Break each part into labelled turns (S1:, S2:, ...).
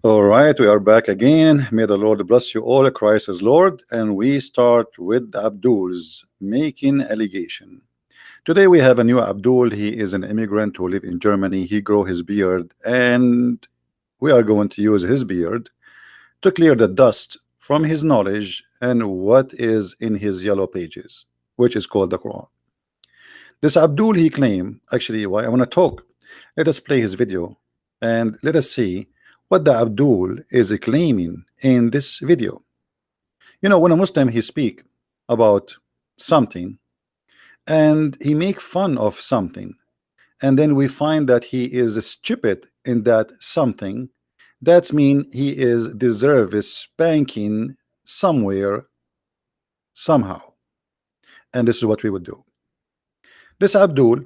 S1: All right, we are back again. May the Lord bless you all. Christ is Lord. And we start with Abdul's making allegation. Today we have a new Abdul. He is an immigrant who live in Germany. He grow his beard, and we are going to use his beard to clear the dust from his knowledge and what is in his yellow pages, which is called the Quran. This Abdul, he claim, actually, why I want to talk. Let us play his video and let us see what the Abdul is claiming in this video. You know, when a Muslim he speak about something and he make fun of something, and then we find that he is stupid in that something, that's mean he is deserves spanking somewhere somehow. And this is what we would do. This Abdul,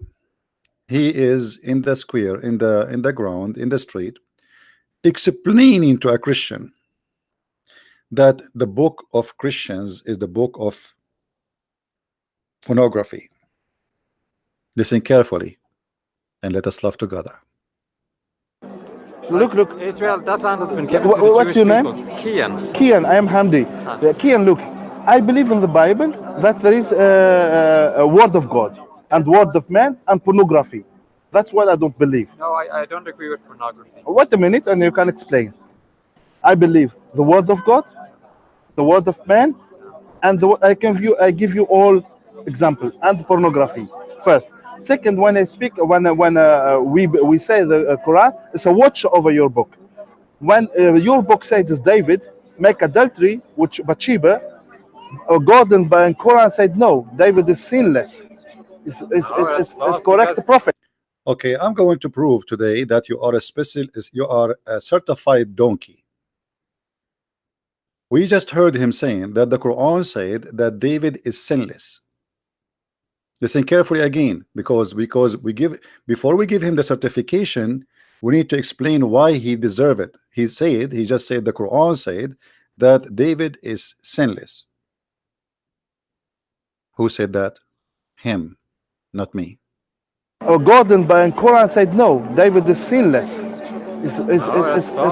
S1: he is in the square, in the ground, in the street, explaining to a Christian that the book of Christians is the book of pornography. Listen carefully and let us laugh together.
S2: Look.
S3: Israel, that land has been given to the
S2: What's
S3: Jewish
S2: your name?
S3: people. Kian.
S2: Kian, I am Hamdi. Kian, look, I believe in the Bible that there is a word of God and word of man and pornography. That's what I don't believe.
S3: No, I don't agree with pornography.
S2: Wait a minute and you can explain. I believe the word of God, the word of man, and I give you all examples and pornography first. Second, when I speak, when we say the Quran, it's a watch over your book. When your book says David make adultery with Bathsheba, God and Quran said no, David is sinless. Is correct,
S3: because
S2: prophet.
S1: Okay, I'm going to prove today that you are a certified donkey. We just heard him saying that the Quran said that David is sinless. Listen carefully again, because we give, before we give him the certification, we need to explain why he deserve it. He just said the Quran said that David is sinless. Who said that? Him, not me.
S2: God and Quran said no, David is sinless. Is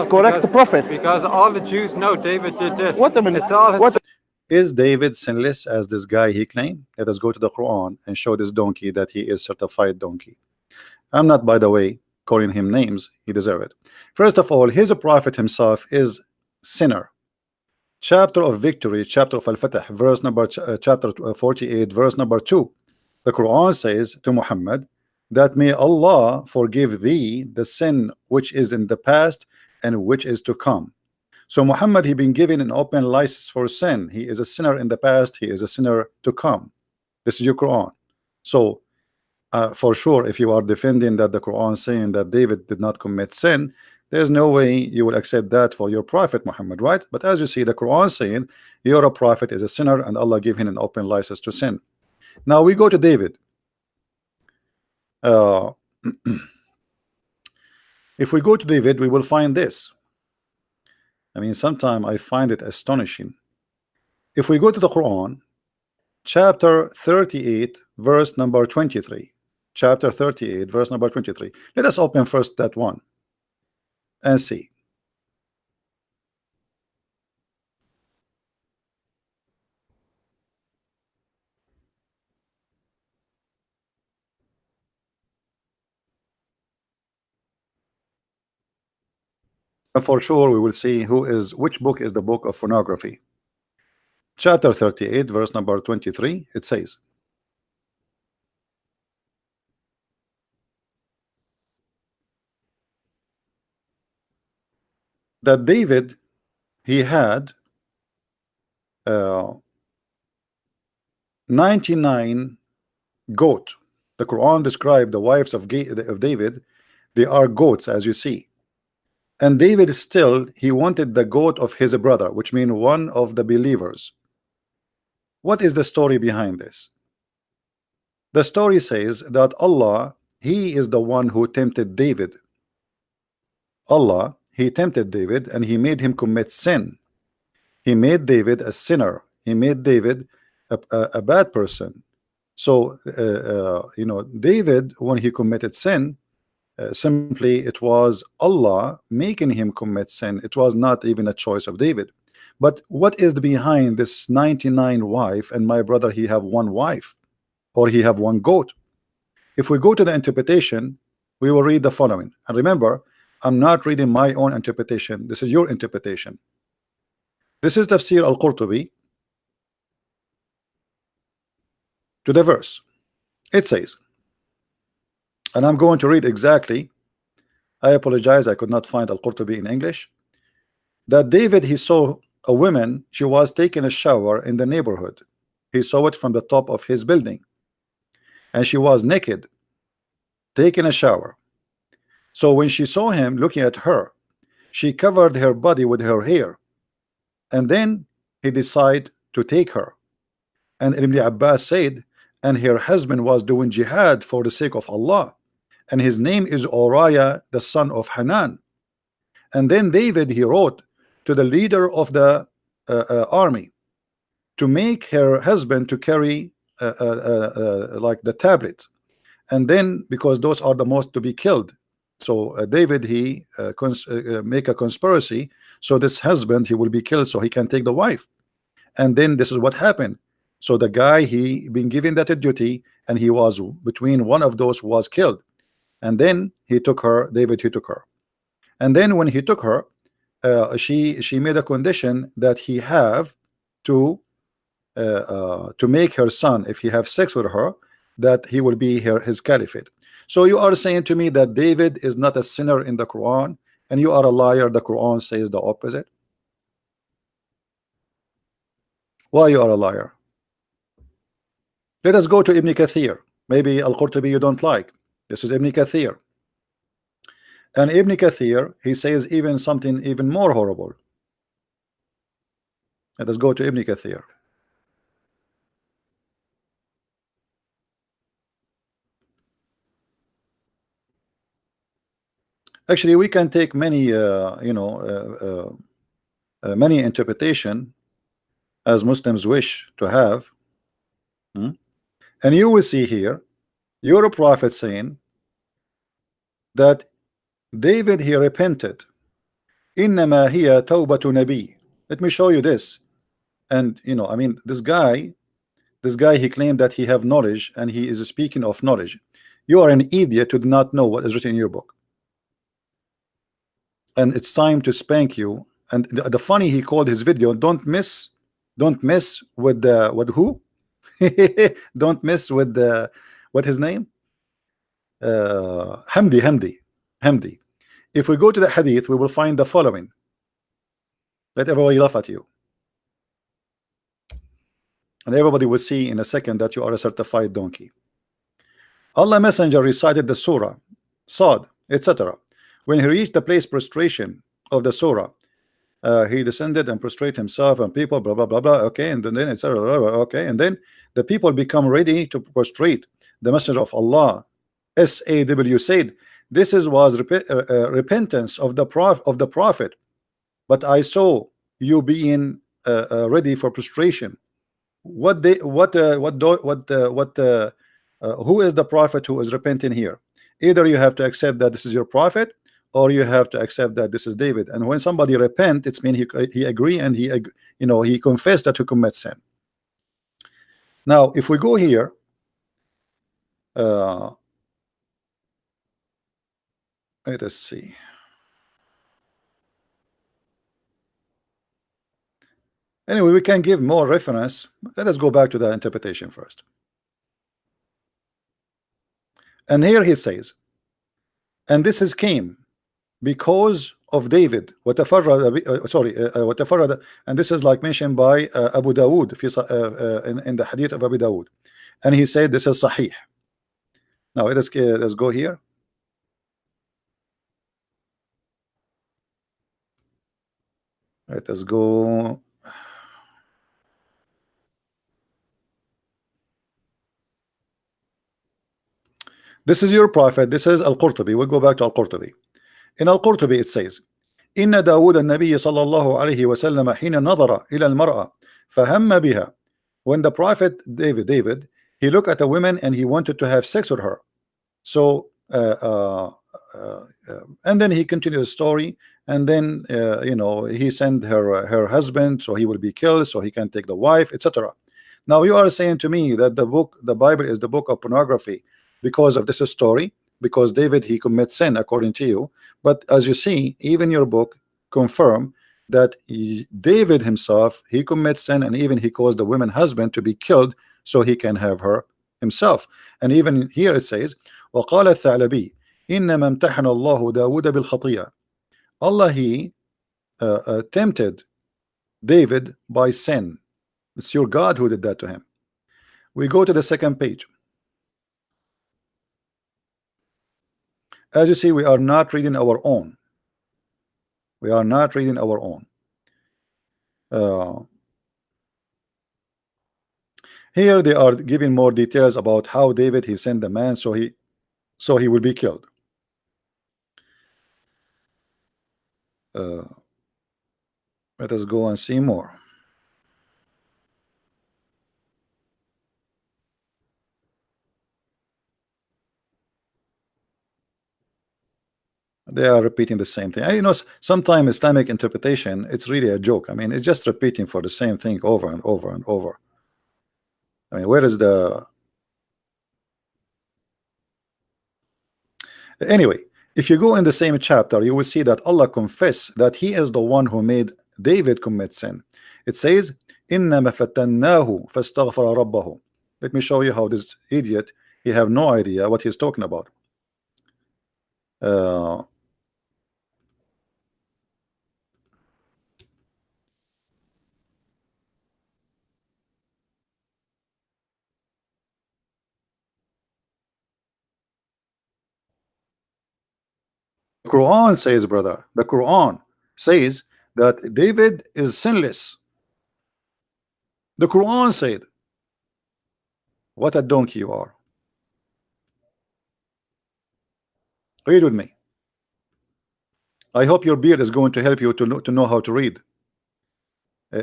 S2: correct, prophet.
S3: Because all the Jews know David did this.
S2: What a minute.
S3: It's all
S2: What?
S1: Is David sinless as this guy he claimed? Let us go to the Quran and show this donkey that he is certified donkey. I'm not, by the way, calling him names. He deserves it. First of all, his prophet himself is sinner. Chapter of victory, chapter of Al-Fatah, verse number chapter 48, verse number 2. The Quran says to Muhammad that may Allah forgive thee the sin which is in the past and which is to come. So Muhammad, he been given an open license for sin. He is a sinner in the past, he is a sinner to come. This is your Quran. So for sure, if you are defending that the Quran saying that David did not commit sin, there's no way you will accept that for your prophet Muhammad, right? But as you see, the Quran saying your prophet is a sinner and Allah gave him an open license to sin. Now we go to David. If we go to David, we will find this. I mean, sometimes I find it astonishing. If we go to the Quran, chapter 38, verse number 23. Chapter 38, verse number 23. Let us open first that one and see. And for sure we will see which book is the book of pornography. Chapter 38, verse number 23, it says, that David, he had 99 goat. The Quran described the wives of David, they are goats, as you see. And David still, he wanted the goat of his brother, which means one of the believers. What is the story behind this? The story says that Allah, he is the one who tempted David. Allah, he tempted David and he made him commit sin. He made David a sinner. He made David a bad person. So you know, David, when he committed sin, Simply, it was Allah making him commit sin. It was not even a choice of David. But what is behind this 99 wife, and my brother, he have one wife, or he have one goat? If we go to the interpretation, we will read the following. And remember, I'm not reading my own interpretation. This is your interpretation. This is Tafsir al-Qurtubi to the verse. It says, and I'm going to read exactly. I apologize, I could not find al-Qurtubi in English. That David, he saw a woman, she was taking a shower in the neighborhood. He saw it from the top of his building, and she was naked, taking a shower. So when she saw him looking at her, she covered her body with her hair, and then he decided to take her. And Ibn Abbas said, and her husband was doing jihad for the sake of Allah, and his name is Uriah, the son of Hanan. And then David, he wrote to the leader of the army to make her husband to carry like the tablets, and then because those are the most to be killed. So David, he make a conspiracy, so this husband, he will be killed so he can take the wife. And then this is what happened. So the guy, he been given that duty, and he was between one of those who was killed. And then he took her, David, he took her. And then when he took her, she made a condition that he have to make her son, if he have sex with her, that he will be his caliphate. So you are saying to me that David is not a sinner in the Quran, and you are a liar. The Quran says the opposite. Why you are a liar? Let us go to Ibn Kathir. Maybe Al-Qurtubi you don't like. This is Ibn Kathir. And Ibn Kathir, he says even something even more horrible. Let us go to Ibn Kathir. Actually, we can take many, many interpretation as Muslims wish to have. And you will see here, your prophet saying that David, he repented. Innama hiya tawbatu nabi. Let me show you this. And I mean, this guy, he claimed that he have knowledge, and he is speaking of knowledge. You are an idiot to not know what is written in your book. And it's time to spank you. And the funny, he called his video, don't mess with the who? Don't mess with the what his name? Hamdi. If we go to the hadith, we will find the following. Let everybody laugh at you, and everybody will see in a second that you are a certified donkey. Allah Messenger recited the surah, Sad, etc. When he reached the place prostration of the surah, he descended and prostrate himself, and people blah blah blah blah. Okay, and then etc. Okay, and then the people become ready to prostrate. The Messenger of Allah, SAW, said, "This was repentance of the Prophet, but I saw you being ready for prostration. Who is the Prophet who is repenting here? Either you have to accept that this is your Prophet, or you have to accept that this is David. And when somebody repent, it's mean he agree, and he confessed that he commit sin. Now, if we go here, let us see. Anyway, we can give more reference. Let us go back to the interpretation first. And here he says, and this is came because of David. And this is like mentioned by Abu Dawood in the hadith of Abu Dawood, and he said this is Sahih. Now let's go here. Let us go. This is your prophet. This is Al-Qurtubi. We'll go back to Al-Qurtubi. In Al-Qurtubi it says, إن داود النبي صلى الله عليه وسلم حين نظر إلى المرأة فهم بها. When the prophet David, he looked at a woman and he wanted to have sex with her. So and then he continued the story, and then you know, he sent her husband so he will be killed so he can take the wife, etc. Now you are saying to me that the Bible is the book of pornography because of this story, because David he commits sin according to you. But as you see, even your book confirm that David himself he commits sin, and even he caused the woman husband to be killed so he can have her himself. And even here it says وقال الثعلبي إنما امتحن الله داود بالخطيئة. Allah he tempted David by sin. It's your God who did that to him. We go to the second page. As you see, we are not reading our own. We are not reading our own. Here they are giving more details about how David he sent the man so he will be killed. Let us go and see more. They are repeating the same thing. You know, sometimes Islamic interpretation, it's really a joke. I mean, it's just repeating for the same thing over and over and over. I mean, where is the... Anyway, if you go in the same chapter, you will see that Allah confess that he is the one who made David commit sin. It says, إِنَّمَا فَتَنَّاهُ فَاسْتَغْفَرَ رَبَّهُ. Let me show you how this idiot, he have no idea what he's talking about. The Quran says, brother, the Quran says that David is sinless. The Quran said, what a donkey you are. Read with me. I hope your beard is going to help you to know how to read.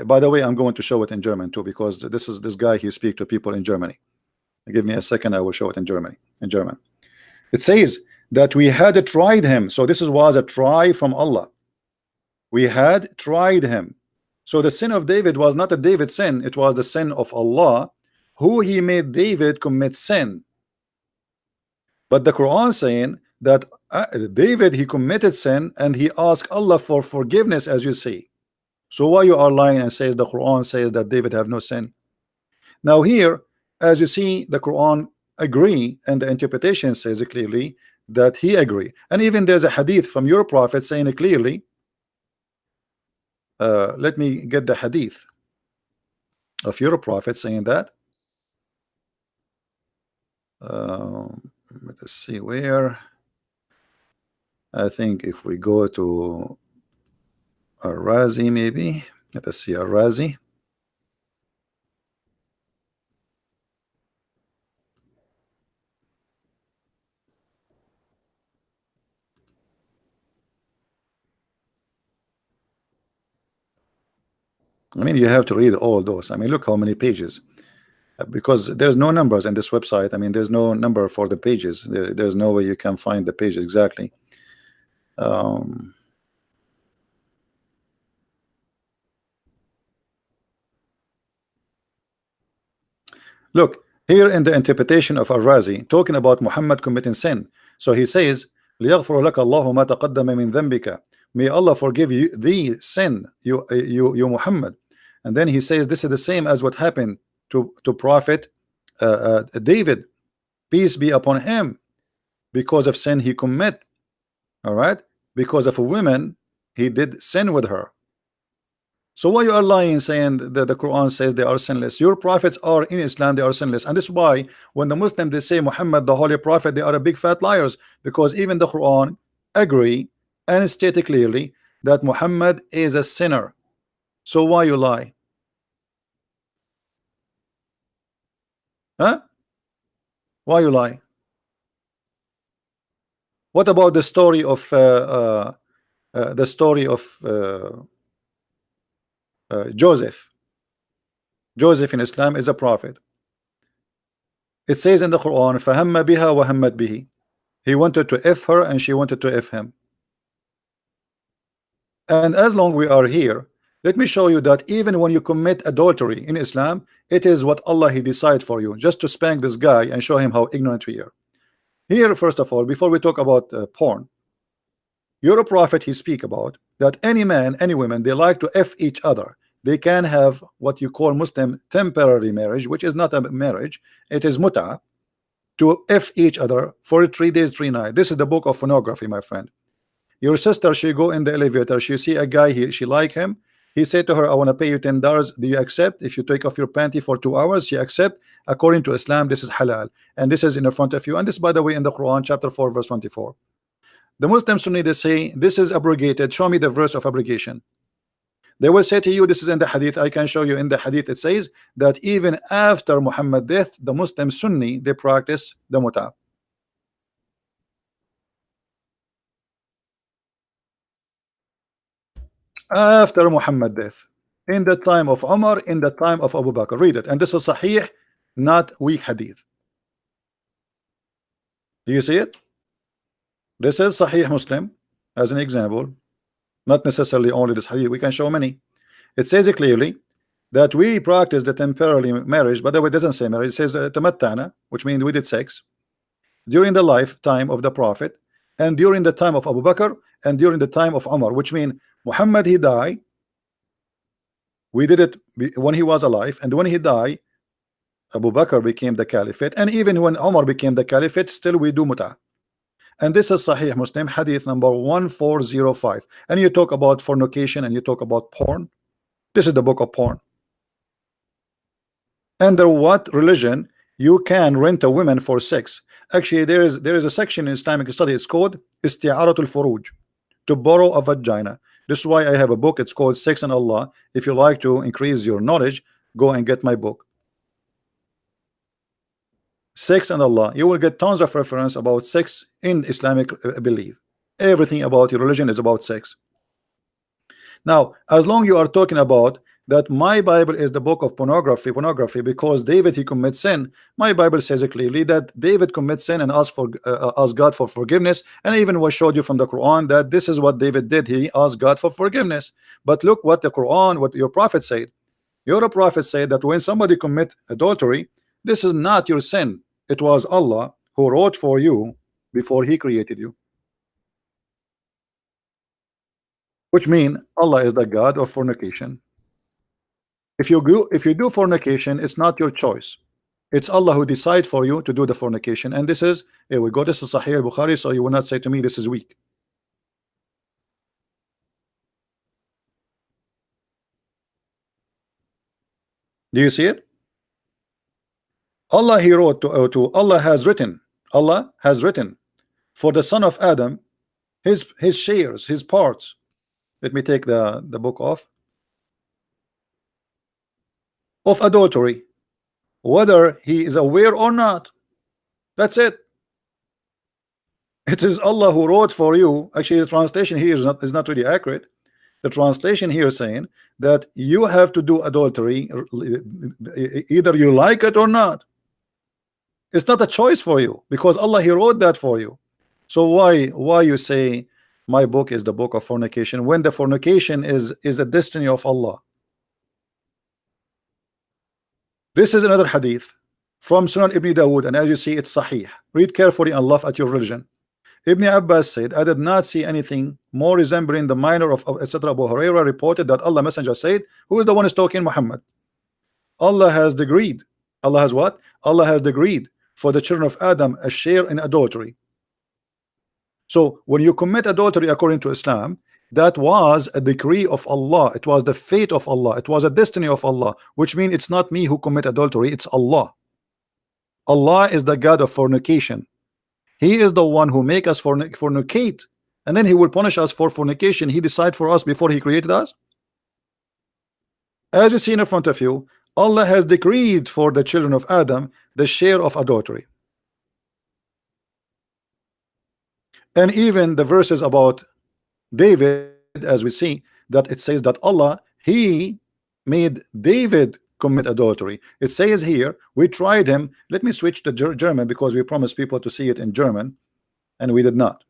S1: By the way, I'm going to show it in German too, because this guy he speaks to people in Germany. Give me a second, I will show it in German. It says that we had tried him. So this was a try from Allah. We had tried him. So the sin of David was not a David sin, it was the sin of Allah, who he made David commit sin. But the Quran saying that David he committed sin and he asked Allah for forgiveness, as you see. So why you are lying and says the Quran says that David have no sin? Now here, as you see, the Quran agree, and the interpretation says clearly that he agree. And even there's a hadith from your prophet saying it clearly. Let me get the hadith of your prophet saying that. Let us see where. I think if we go to Ar-Razi, maybe. Let us see Ar-Razi. I mean, you have to read all those. I mean, look how many pages. Because there's no numbers in this website. I mean, there's no number for the pages. There's no way you can find the page exactly. Look, here in the interpretation of Ar-Razi, talking about Muhammad committing sin. So he says, لِيَغْفُرُ لَكَ اللَّهُ مَا تَقَدَّمَ مِنْ ذَنْبِكَ. May Allah forgive you the sin, you Muhammad. And then he says this is the same as what happened to Prophet David, peace be upon him, because of sin he commit. All right, because of a woman he did sin with her. So why you are lying saying that the Quran says they are sinless? Your prophets are in Islam, they are sinless. And this is why when the Muslims they say Muhammad the holy prophet, they are a big fat liars, because even the Quran agree and state clearly that Muhammad is a sinner. So why you lie? Huh? Why you lie? What about the story of Joseph? Joseph in Islam is a prophet. It says in the Quran, فَهَمَّ بِهَا وَهَمَّتْ بِهِ. He wanted to F her and she wanted to F him. And as long we are here, let me show you that even when you commit adultery in Islam, it is what Allah He decide for you, just to spank this guy and show him how ignorant we are. Here, first of all, before we talk about porn, your prophet he speak about that any man, any woman, they like to F each other. They can have what you call Muslim temporary marriage, which is not a marriage, it is muta, to F each other for 3 days, 3 nights. This is the book of pornography, my friend. Your sister, she go in the elevator, she see a guy here, she like him. He said to her, I want to pay you $10. Do you accept? If you take off your panty for 2 hours, she accept. According to Islam, this is halal. And this is in front of you. And this, by the way, in the Quran, chapter 4, verse 24. The Muslims Sunni, they say, this is abrogated. Show me the verse of abrogation. They will say to you, this is in the hadith. I can show you in the hadith. It says that even after Muhammad's death, the Muslim Sunni, they practice the muta. After Muhammad's death, in the time of Umar, in the time of Abu Bakr. Read it. And this is sahih, not weak hadith. Do you see it? This is Sahih Muslim as an example, not necessarily only this hadith. We can show many. It says it clearly that we practice the temporary marriage. By the way, it doesn't say marriage. It says tamattana, which means we did sex during the lifetime of the Prophet, and during the time of Abu Bakr, and during the time of Umar, which means Muhammad he died. We did it when he was alive, and when he died, Abu Bakr became the caliphate, and even when Umar became the caliphate, still we do muta. And this is Sahih Muslim, hadith number 1405. And you talk about fornication and you talk about porn. This is the book of porn. Under what religion you can rent a woman for sex? Actually, there is a section in Islamic study. It's called Isti'aratul Furuj, to borrow a vagina. This is why I have a book. It's called Sex and Allah. If you like to increase your knowledge, go and get my book. Sex and Allah. You will get tons of reference about sex in Islamic belief. Everything about your religion is about sex. Now, as long you are talking about that my Bible is the book of pornography because David he commits sin, my Bible says it clearly that David commits sin and asked God for forgiveness, and I even was showed you from the Quran that this is what David did. He asked God for forgiveness. But look what the Quran, what your prophet said. Your prophet said that when somebody commit adultery, this is not your sin. It was Allah who wrote for you before he created you. Which means Allah is the God of fornication. If you do fornication, it's not your choice. It's Allah who decide for you to do the fornication. And this is, here we go, this is Sahih al-Bukhari, so you will not say to me this is weak. Do you see it? Allah he wrote to Allah has written for the son of Adam his shares, his parts. Let me take the book off. Of adultery, whether he is aware or not. That's it. It is Allah who wrote for you. Actually, the translation here is not really accurate. The translation here is saying that you have to do adultery either you like it or not. It's not a choice for you because Allah he wrote that for you. So why you say my book is the book of fornication when the fornication is a destiny of Allah? This is another hadith from Sunan Ibn Dawood, and as you see, it's Sahih. Read carefully and laugh at your religion. Ibn Abbas said, I did not see anything more resembling the minor of etc. Abu Hurairah reported that Allah Messenger said, who is the one who's talking? Muhammad. Allah has decreed. Allah has what? Allah has decreed for the children of Adam a share in adultery. So when you commit adultery according to Islam, that was a decree of Allah. It was the fate of Allah. It was a destiny of Allah, which means it's not me who commit adultery, it's Allah. Allah is the God of fornication. He is the one who make us fornicate, and then he will punish us for fornication. He decided for us before he created us. As you see in front of you, Allah has decreed for the children of Adam the share of adultery. And even the verses about David, as we see, that it says that Allah he made David commit adultery. It says here, we tried him. Let me switch to German because we promised people to see it in German. and we did not.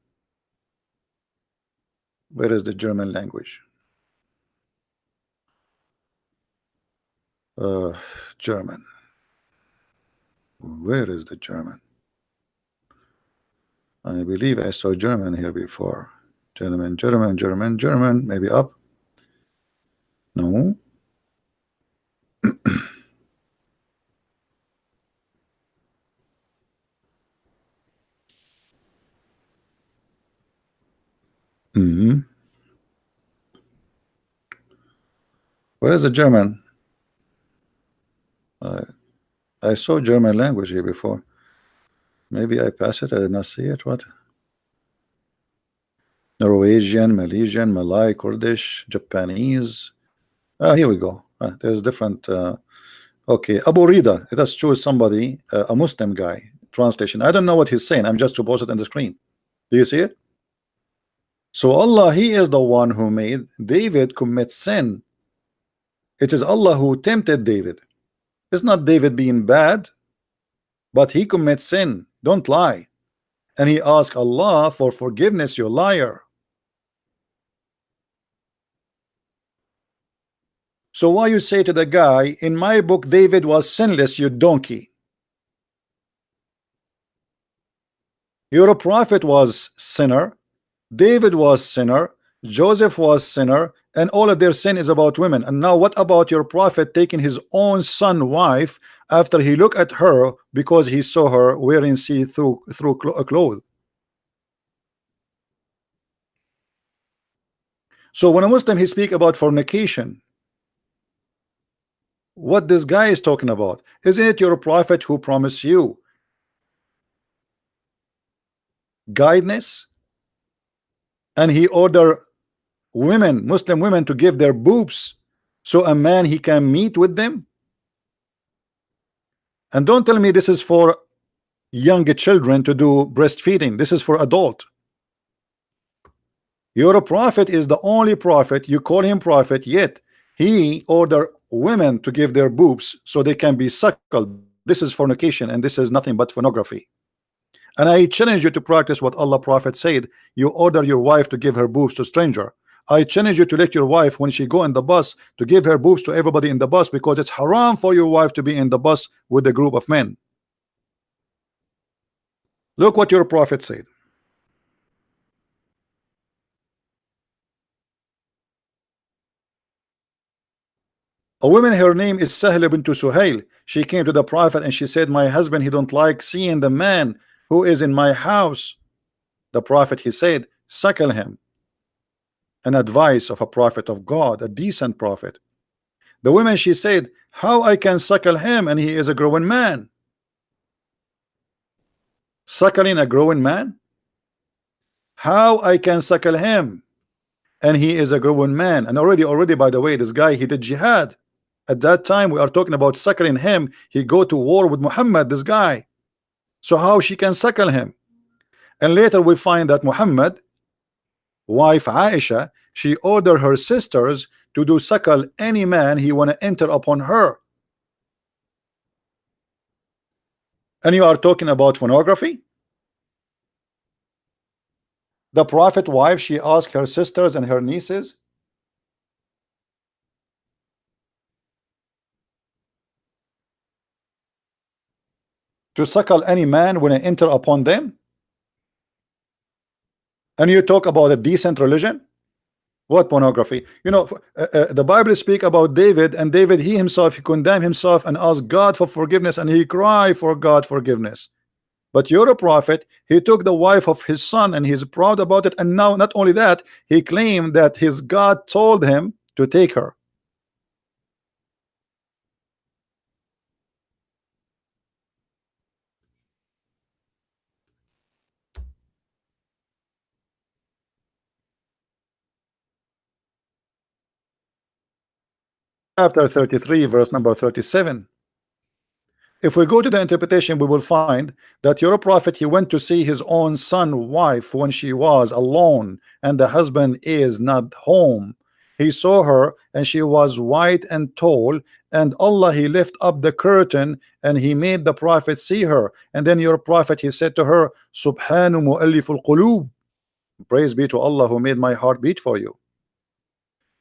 S1: Where is the German language? German. Where is the German? I believe I saw German here before. German, German, German, German. Maybe up. No. Where is the German? I saw German language here before. Maybe I passed it. I did not see it. What? Norwegian, Malaysian, Malay, Kurdish, Japanese. Here we go. There's different. Okay, Abu Rida. Let's choose somebody, a Muslim guy. Translation. I don't know what he's saying. I'm just to post it on the screen. Do you see it? So Allah, He is the one who made David commit sin. It is Allah who tempted David. It's not David being bad, but he commits sin. Don't lie. And he asked Allah for forgiveness, you liar. So why you say to the guy, in my book David was sinless, you donkey? Your prophet was sinner, David was sinner, Joseph was sinner, and all of their sin is about women. And now what about your prophet taking his own son wife after he looked at her because he saw her wearing see-through clothes? So when a Muslim he speak about fornication, what this guy is talking about, isn't it your prophet who promised you guidance, and he ordered women, Muslim women, to give their boobs so a man he can meet with them? And don't tell me this is for younger children to do breastfeeding. This is for adult. Your prophet is the only prophet, you call him prophet, yet he ordered women to give their boobs so they can be suckled. This is fornication, and this is nothing but pornography. And I challenge you to practice what Allah Prophet said. You order your wife to give her boobs to stranger. I challenge you to let your wife, when she go in the bus, to give her boobs to everybody in the bus, because it's haram for your wife to be in the bus with a group of men. Look what your prophet said. A woman, her name is Sahla bint Suhail. She came to the prophet and she said, my husband, he don't like seeing the man who is in my house. The prophet, he said, suckle him. An advice of a prophet of God, a decent prophet. The woman, she said, how I can suckle him and he is a growing man? Suckling a growing man? How I can suckle him and he is a growing man? And already by the way, this guy, he did jihad. At that time we are talking about suckling him. He go to war with Muhammad, this guy. So how she can suckle him? And later we find that Muhammad wife Aisha, she ordered her sisters to do suckle any man he want to enter upon her. And you are talking about pornography? The prophet wife, she asked her sisters and her nieces to suckle any man when I enter upon them. And you talk about a decent religion? What pornography? You know, the Bible speak about David, and David, he himself, he condemned himself and asked God for forgiveness, and he cried for God forgiveness. But you're a prophet, he took the wife of his son and he's proud about it. And now not only that, he claimed that his God told him to take her. Chapter 33, verse number 37. If we go to the interpretation, we will find that your prophet, he went to see his own son wife when she was alone and the husband is not home. he saw her and she was white and tall, and Allah he lift up the curtain and he made the prophet see her, and then your prophet he said to her, Subhanu mu'alliful qulub, praise be to Allah who made my heart beat for you.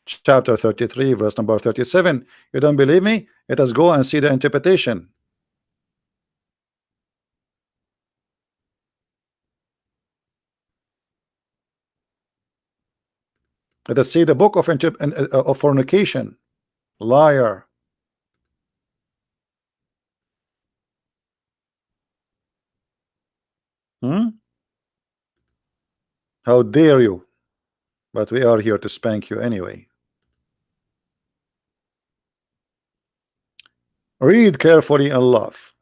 S1: Chapter 33 verse number 37. You don't believe me? Let us go and see the interpretation. Let us see the book of fornication. Liar. How dare you? But we are here to spank you anyway. Read carefully and laugh.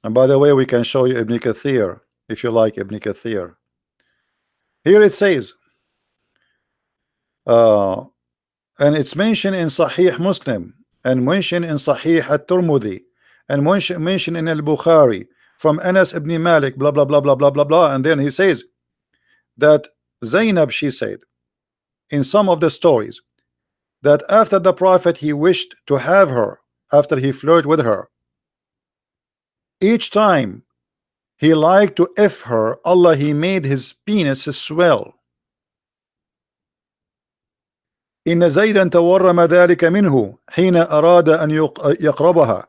S1: And by the way, we can show you Ibn Kathir if you like Ibn Kathir. Here it says, and it's mentioned in Sahih Muslim, and mentioned in Sahih At-Tirmidhi, and mentioned in Al-Bukhari from Anas ibn Malik, blah blah blah blah blah blah blah. And then he says that Zainab, she said in some of the stories that after the Prophet he wished to have her, after he flirted with her, each time he liked to F her, Allah he made his penis swell. إن زيدا تورم ذلك منه حين أراد أن يقربها.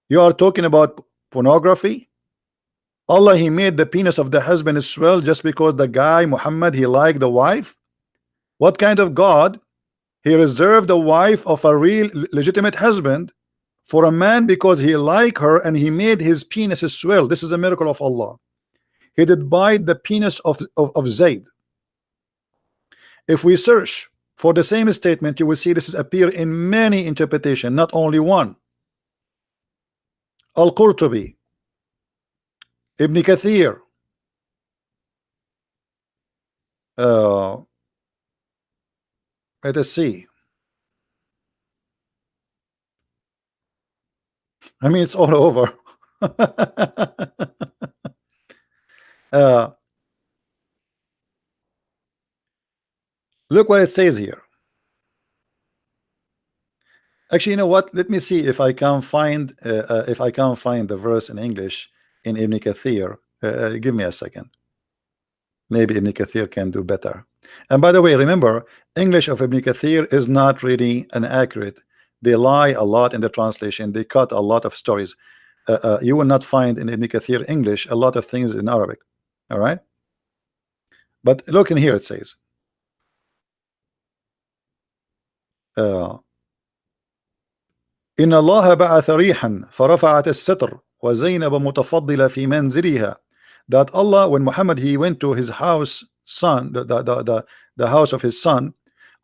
S1: You are talking about pornography? Allah he made the penis of the husband swell just because the guy Muhammad he liked the wife? What kind of God? He reserved the wife of a real legitimate husband for a man because he liked her, and he made his penis swell. This is a miracle of Allah. He did bite the penis of Zayd. If we search for the same statement, you will see this is appear in many interpretations, not only one. Al-Qurtubi, Ibn Kathir, let us see. I mean, it's all over. Look what it says here. Actually, you know what? Let me see if I can find the verse in English in Ibn Kathir. Give me a second. Maybe Ibn Kathir can do better. And by the way, remember, English of Ibn Kathir is not really an accurate. They lie a lot in the translation. They cut a lot of stories. You will not find in Ibn Kathir English a lot of things in Arabic. All right. But look in here, it says. إن الله بعث ريحا فرفعت الستر وزينب متفضلة في منزلها. That Allah, when Muhammad he went to his house, son, the house of his son,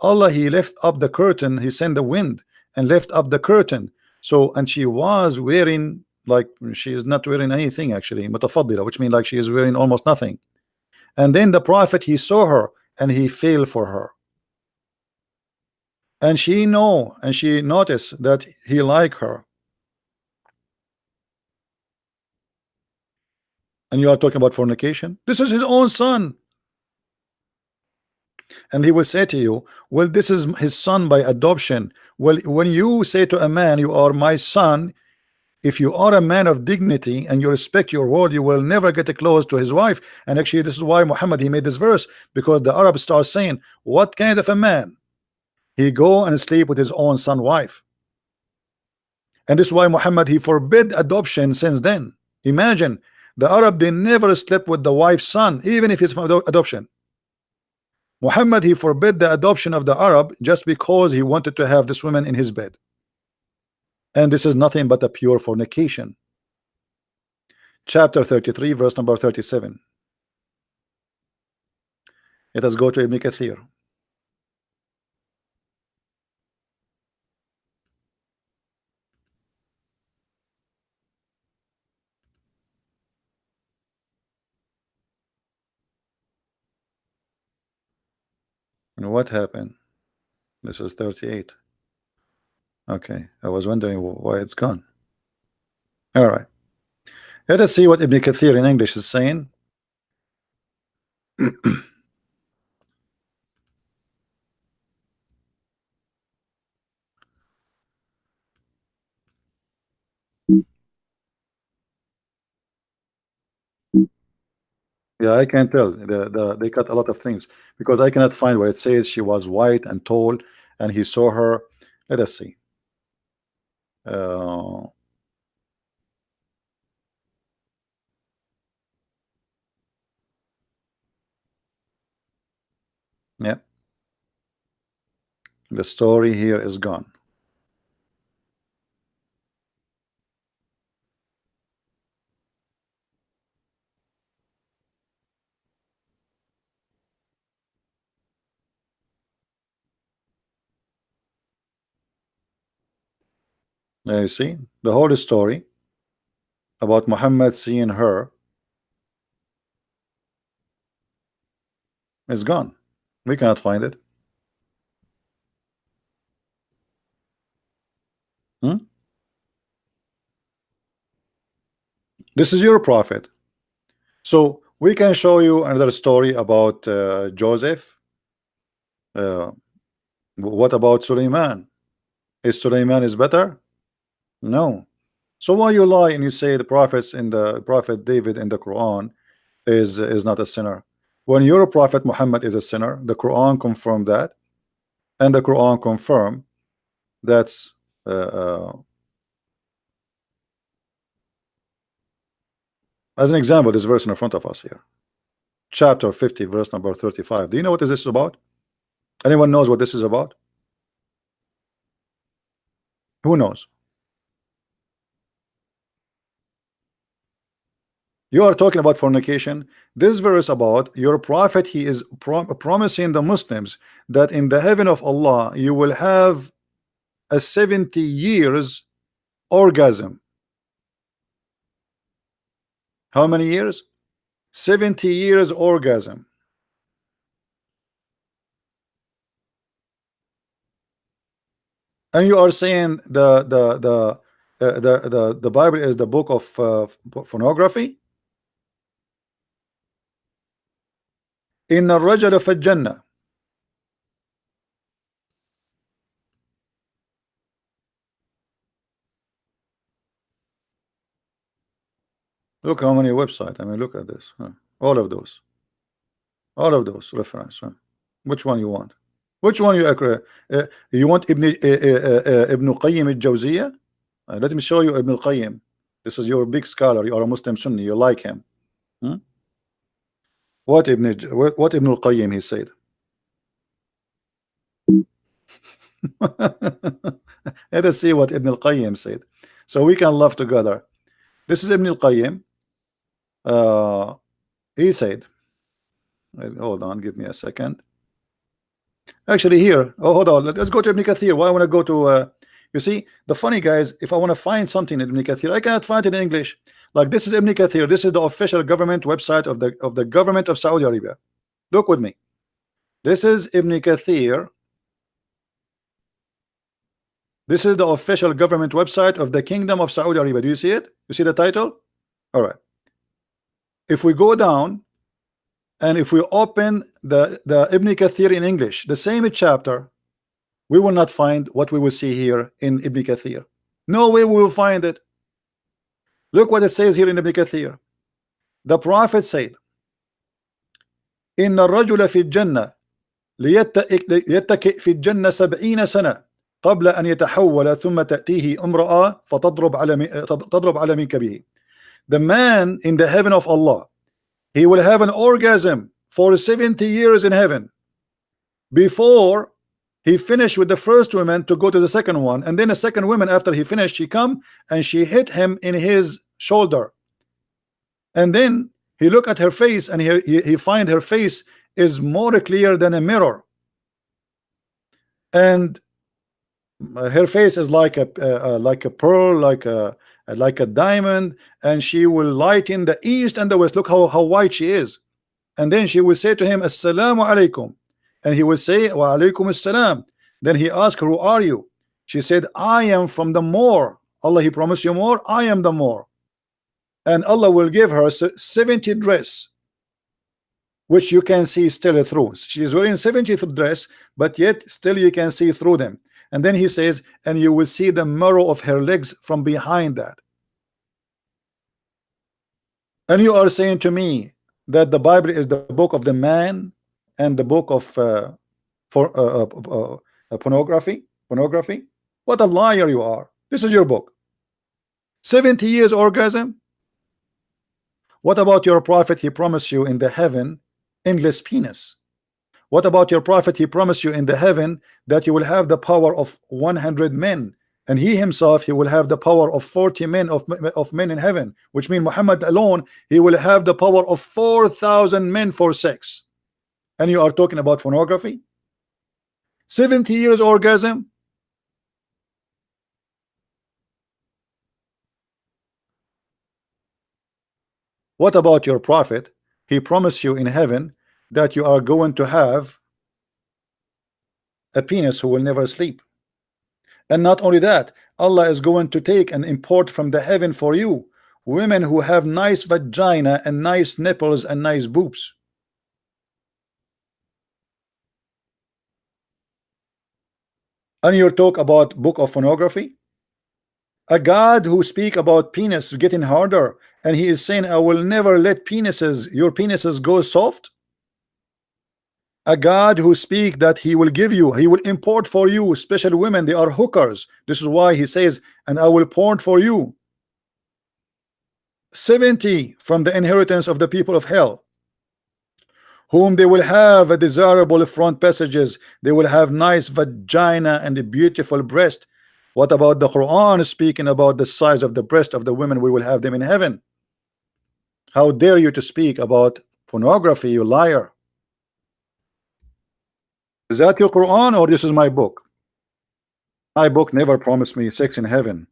S1: Allah he left up the curtain. He sent the wind and left up the curtain. So, and she was wearing, like, she is not wearing anything actually, mutafaddila, which means like she is wearing almost nothing. And then the Prophet he saw her and he fell for her. And she noticed that he liked her. And you are talking about fornication? This is his own son. And he will say to you, well, this is his son by adoption. Well, when you say to a man, you are my son, if you are a man of dignity and you respect your word, you will never get close to his wife. And actually, this is why Muhammad he made this verse, because the Arabs start saying, what kind of a man? He go and sleep with his own son wife. And this is why Muhammad he forbid adoption since then. Imagine, the Arab, they never slept with the wife's son, even if it's from adoption. Muhammad he forbid the adoption of the Arab just because he wanted to have this woman in his bed. And this is nothing but a pure fornication. Chapter 33 verse number 37. Let us go to Ibn Kathir. And what happened? This is 38. Okay, I was wondering why it's gone. All right, let us see what Ibn Kathir in English is saying. Yeah, I can tell. They cut a lot of things because I cannot find where it says she was white and tall and he saw her. Let us see. Uh, yeah, the story here is gone. You see, the whole story about Muhammad seeing her is gone. We cannot find it. Hmm? This is your prophet. So we can show you another story about Joseph. What about Suleiman? Is Suleiman is better? No. So why you lie and you say the prophets in the prophet David in the Quran is not a sinner? When your prophet Muhammad is a sinner, the Quran confirmed that, and the Quran confirmed that's as an example, this verse in front of us here, chapter 50, verse number 35. Do you know what is this about? Anyone knows what this is about? Who knows? You are talking about fornication. This verse about your prophet, he is promising the Muslims that in the heaven of Allah you will have a 70 years orgasm. How many years? 70 years orgasm. And you are saying the Bible is the book of pornography. إن الرجل في الجنة. Look how many websites. I mean, look at this. All of those reference. Which one you want? Which one you agree? You want Ibn Qayyim al-Jawziyah? Let me show you Ibn Qayyim. This is your big scholar. You are a Muslim Sunni. You like him. What Ibn Qayyim he said? Let us see what Ibn Qayyim said, so we can love together. This is Ibn Qayyim. He said, hold on, give me a second. Actually, here, hold on, let's go to Ibn Kathir. Why I want to go to you see, the funny guys, if I want to find something in Ibn Kathir, I cannot find it in English. Like this is Ibn Kathir. This is the official government website of the government of Saudi Arabia. Look with me. This is Ibn Kathir. This is the official government website of the Kingdom of Saudi Arabia. Do you see it? You see the title? All right. If we go down and if we open the Ibn Kathir in English, the same chapter, we will not find what we will see here in Ibn Kathir. No way we will find it. Look what it says here in Ibn Kathir. The Prophet said, إن الرجل في الجنة ليتكئ في الجنة 70 سنة قبل أن يتحول ثم تأتيه امرأة تضرب على منكبه. The man in the heaven of Allah, he will have an orgasm for 70 years in heaven before he finished with the first woman to go to the second one, and then the second woman after he finished, she come and she hit him in his shoulder, and then he look at her face and he find her face is more clear than a mirror, and her face is like a pearl, like a diamond, and she will light in the east and the west. Look how white she is. And then she will say to him, Assalamu alaikum, and he will say, Wa alaikum assalam. Then he asked her, who are you? She said, I am from the more. Allah, he promised you more. I am the more. And Allah will give her 70 dress which you can see still through. She is wearing 70th dress, but yet still you can see through them. And then he says, and you will see the marrow of her legs from behind that. And you are saying to me that the Bible is the book of the man and the book of pornography? What a liar you are. This is your book. 70 years orgasm. What about your prophet? He promised you in the heaven endless penis. What about your prophet? He promised you in the heaven that you will have the power of 100 men, and he himself, he will have the power of 40 men of men in heaven, which means Muhammad alone, he will have the power of 4,000 men for sex. And you are talking about pornography? 70 years orgasm. What about your prophet? He promised you in heaven that you are going to have a penis who will never sleep. And not only that, Allah is going to take and import from the heaven for you women who have nice vagina and nice nipples and nice boobs. And you talk about book of pornography? A God who speak about penis getting harder, and he is saying, I will never let your penises go soft. A God who speak that he will give you, he will import for you special women, they are hookers. This is why he says, and I will porn for you 70 from the inheritance of the people of hell, whom they will have a desirable front passages, they will have nice vagina and a beautiful breast. What about the Quran speaking about the size of the breast of the women? We will have them in heaven. How dare you to speak about pornography, you liar? Is that your Quran or this is my book? My book never promised me sex in heaven.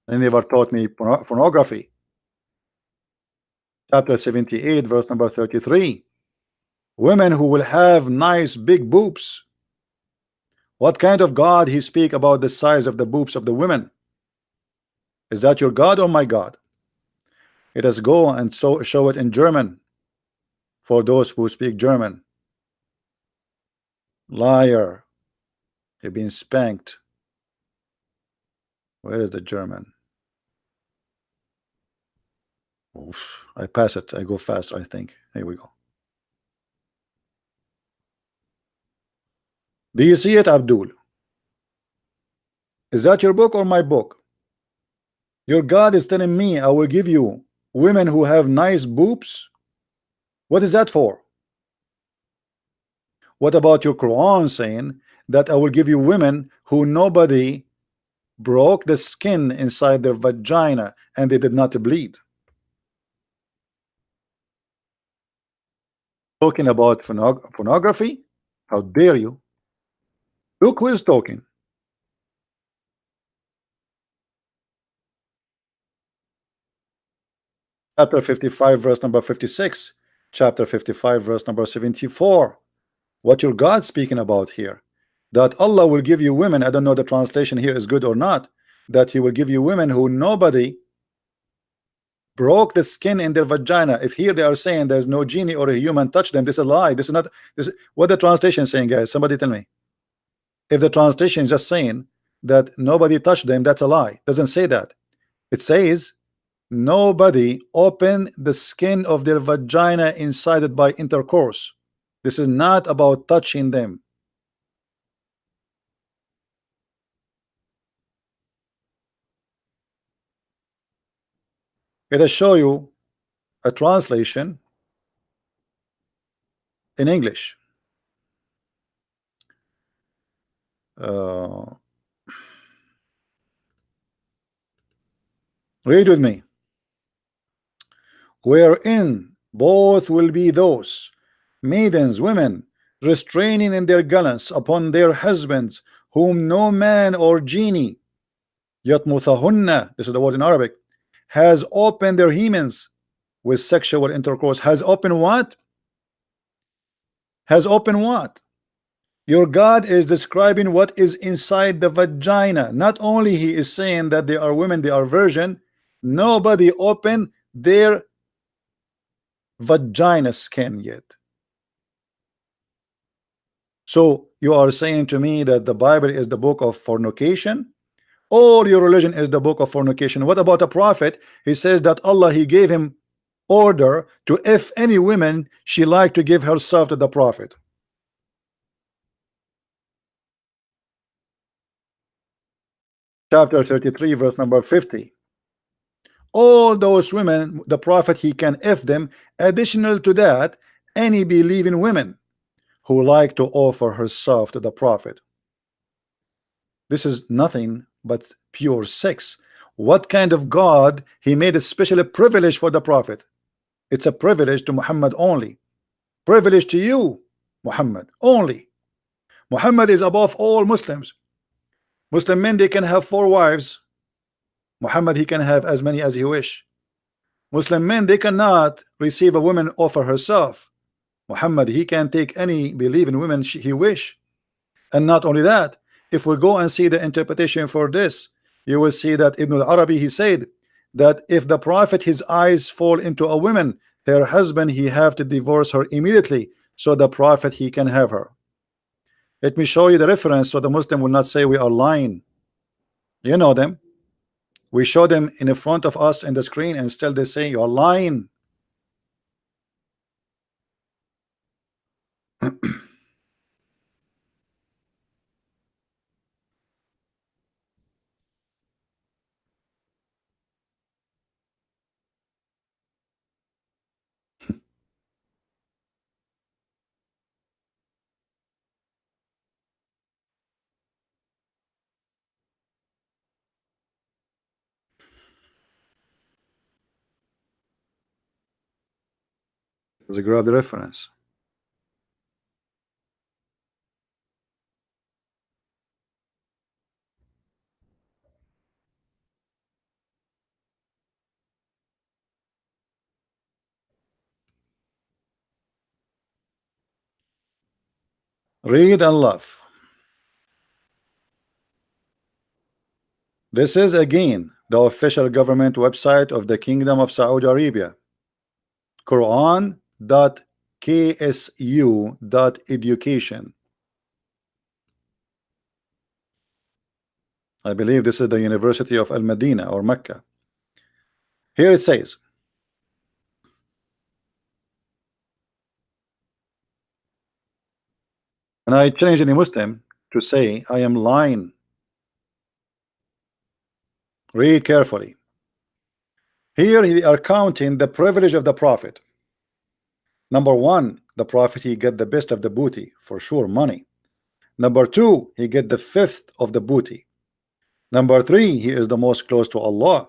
S1: It never taught me pornography. Chapter 78 verse number 33. Women who will have nice big boobs. What kind of God he speak about the size of the boobs of the women? Is that your God or my God? Let us go and show it in German for those who speak German. Liar. You've been spanked. Where is the German? Oof, I pass it. I go fast, I think. Here we go. Do you see it, Abdul? Is that your book or my book? Your God is telling me I will give you women who have nice boobs. What is that for? What about your Quran saying that I will give you women who nobody broke the skin inside their vagina and they did not bleed? Talking about pornography? How dare you? Look who is talking. Chapter 55 verse number 56, chapter 55 verse number 74. What your God speaking about here? That Allah will give you women, I don't know the translation here is good or not, that he will give you women who nobody broke the skin in their vagina. If here they are saying there's no genie or a human touch them, this is a lie. This is not this. What the translation is saying, guys? Somebody tell me. If the translation is just saying that nobody touched them, that's a lie. It doesn't say that. It says nobody opened the skin of their vagina inside it by intercourse. This is not about touching them. Let us show you a translation in English. Read with me. Wherein both will be those maidens, women, restraining in their gallants upon their husbands, whom no man or genie, yatmuthahunna, this is the word in Arabic, has opened their hymens with sexual intercourse. Has opened what? Has opened what? Your God is describing what is inside the vagina. Not only he is saying that they are women, they are virgin. Nobody opened their vagina skin yet. So you are saying to me that the Bible is the book of fornication? All your religion is the book of fornication. What about a prophet? He says that Allah, he gave him order to, if any woman she like to give herself to the prophet. Chapter 33 verse number 50. All those women, the prophet, he can if them. Additional to that, any believing women who like to offer herself to the prophet. This is nothing but pure sex. What kind of God he made a special privilege for the prophet? It's a privilege to Muhammad only. Privilege to you, Muhammad, only. Muhammad is above all Muslims. Muslim men, they can have 4 wives. Muhammad, he can have as many as he wish. Muslim men, they cannot receive a woman offer herself. Muhammad, he can take any believing woman he wish. And not only that, if we go and see the interpretation for this, you will see that Ibn al-Arabi, he said that if the prophet, his eyes fall into a woman, her husband, he have to divorce her immediately, so the prophet, he can have her. Let me show you the reference so the Muslim will not say we are lying. You know them. We show them in front of us in the screen, and still they say you are lying. Let's grab the reference. Read and laugh. This is again the official government website of the Kingdom of Saudi Arabia. Quran.ksu.education. I believe this is the University of Al-Madinah or Mecca. Here it says, and I challenge any Muslim to say I am lying. Read carefully. Here they are counting the privilege of the prophet. Number 1, the prophet, he get the best of the booty, for sure, money. Number 2, he get the fifth of the booty. Number 3, he is the most close to Allah.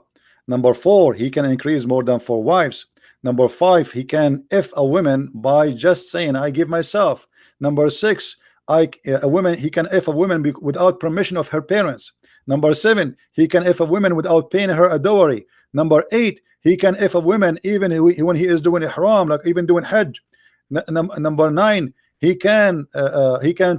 S1: Number 4, he can increase more than 4 wives. Number 5, he can if a woman by just saying I give myself. Number 6, he can if a woman without permission of her parents. Number 7, he can if a woman without paying her a dowry. Number 8, he can if a woman even when he is doing ihram, like even doing hajj. Number 9, he can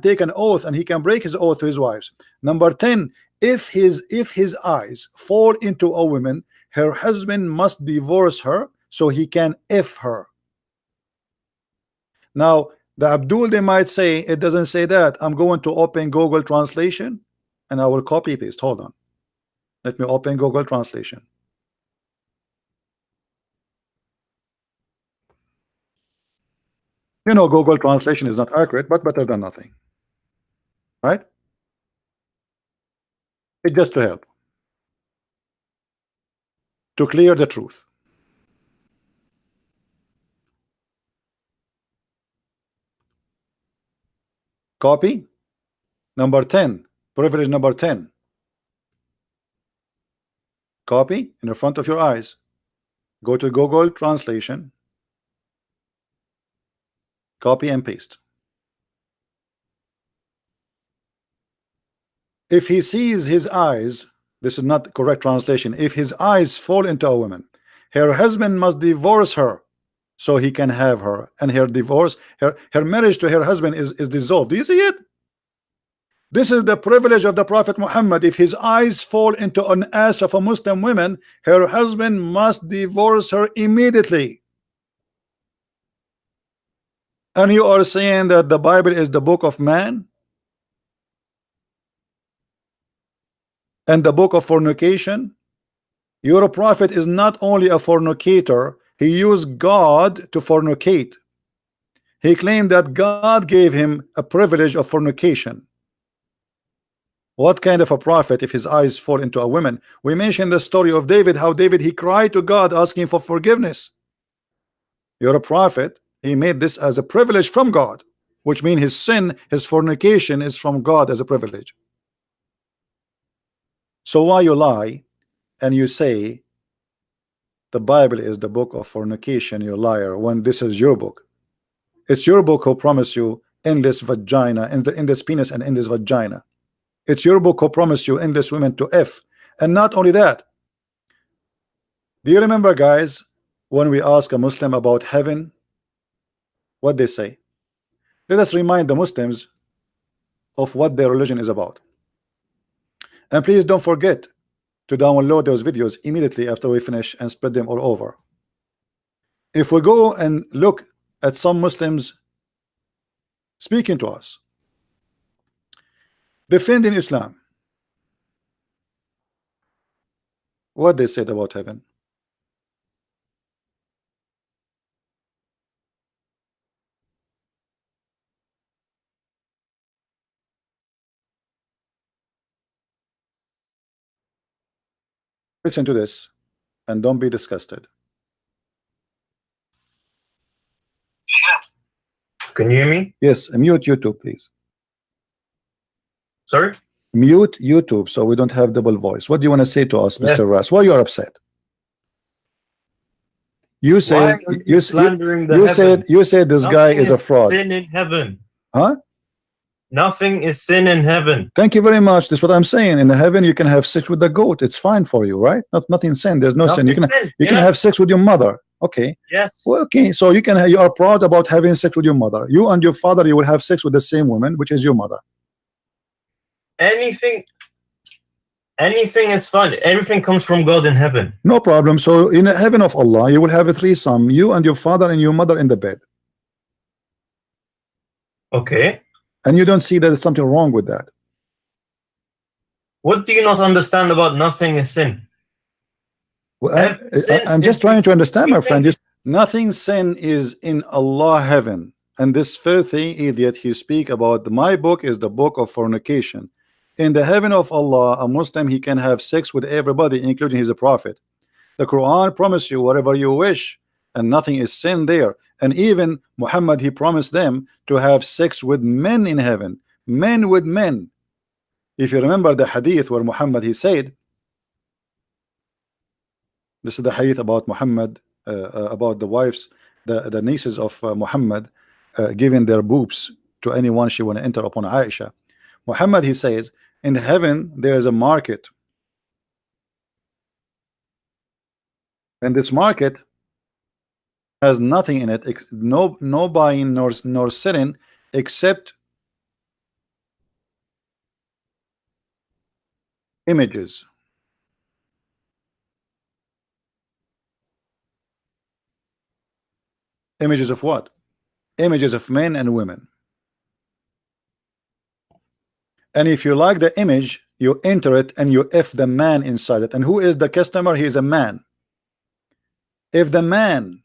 S1: take an oath and he can break his oath to his wives. Number 10, if his eyes fall into a woman, her husband must divorce her so he can if her. Now the Abdul, they might say it doesn't say that. I'm going to open Google Translation and I will copy paste. Hold on, let me open Google Translation. You know, Google Translation is not accurate, but better than nothing, right? It's just to help, to clear the truth. Copy. Number 10, privilege number 10. Copy in the front of your eyes. Go to Google Translation. Copy and paste. If he sees his eyes, this is not correct translation. If his eyes fall into a woman, her husband must divorce her so he can have her, and her divorce, her marriage to her husband is dissolved. Do you see it? This is the privilege of the Prophet Muhammad. If his eyes fall into an ass of a Muslim woman, her husband must divorce her immediately. And you are saying that the Bible is the book of man and the book of fornication. Your prophet is not only a fornicator, he used God to fornicate. He claimed that God gave him a privilege of fornication. What kind of a prophet if his eyes fall into a woman? We mentioned the story of David, how David, he cried to God asking for forgiveness. You're a prophet, he made this as a privilege from God, which means his sin, his fornication is from God as a privilege. So why you lie and you say the Bible is the book of fornication, you liar, when this is your book? It's your book who promised you endless vagina, endless penis and endless vagina. It's your book who promised you endless women to F. And not only that, do you remember, guys, when we ask a Muslim about heaven, what they say? Let us remind the Muslims of what their religion is about. And please don't forget to download those videos immediately after we finish and spread them all over. If we go and look at some Muslims speaking to us, defending Islam, what they said about heaven. Listen to this and don't be disgusted.
S4: Can you hear me?
S1: Yes, mute YouTube, please.
S4: Sorry?
S1: Mute YouTube so we don't have double voice. What do you want to say to us,
S4: Yes.
S1: Mr. Ras? Why you are upset? You
S4: Why
S1: said
S4: are you slandering the
S1: you said this guy
S4: Nothing
S1: is a fraud.
S4: Sin in heaven.
S1: Huh?
S4: Nothing is sin in heaven.
S1: Thank you very much. That's what I'm saying. In heaven you can have sex with the goat. It's fine for you, right? Nothing sin. There's no sin. You
S4: Nothing
S1: can
S4: sin.
S1: can have sex with your mother. Okay.
S4: Yes.
S1: Well, okay. So you are proud about having sex with your mother. You and your father, you will have sex with the same woman, which is your mother.
S4: Anything is fine. Everything comes from God in heaven.
S1: No problem. So in the heaven of Allah, you will have a threesome, you and your father and your mother in the bed.
S4: Okay.
S1: And you don't see that there's something wrong with that.
S4: What do you not understand about nothing is sin?
S1: Well,
S4: Sin
S1: I'm
S4: is
S1: just trying to understand, my
S4: everything-
S1: friend. Nothing sin is in Allah heaven. And this filthy idiot, he speak about my book is the book of fornication. In the heaven of Allah, a Muslim, he can have sex with everybody, including his prophet. The Quran promises you whatever you wish, and nothing is sin there. And even Muhammad, he promised them to have sex with men in heaven, men with men. If you remember the hadith where Muhammad, he said, this is the hadith about Muhammad, about the wives, the nieces of Muhammad, giving their boobs to anyone she want to enter upon Aisha. Muhammad, he says, in heaven there is a market, and this market has nothing in it, no buying nor selling, except images. Images of what? Images of men and women. And if you like the image, you enter it and you F the man inside it. And who is the customer? He is a man. If the man,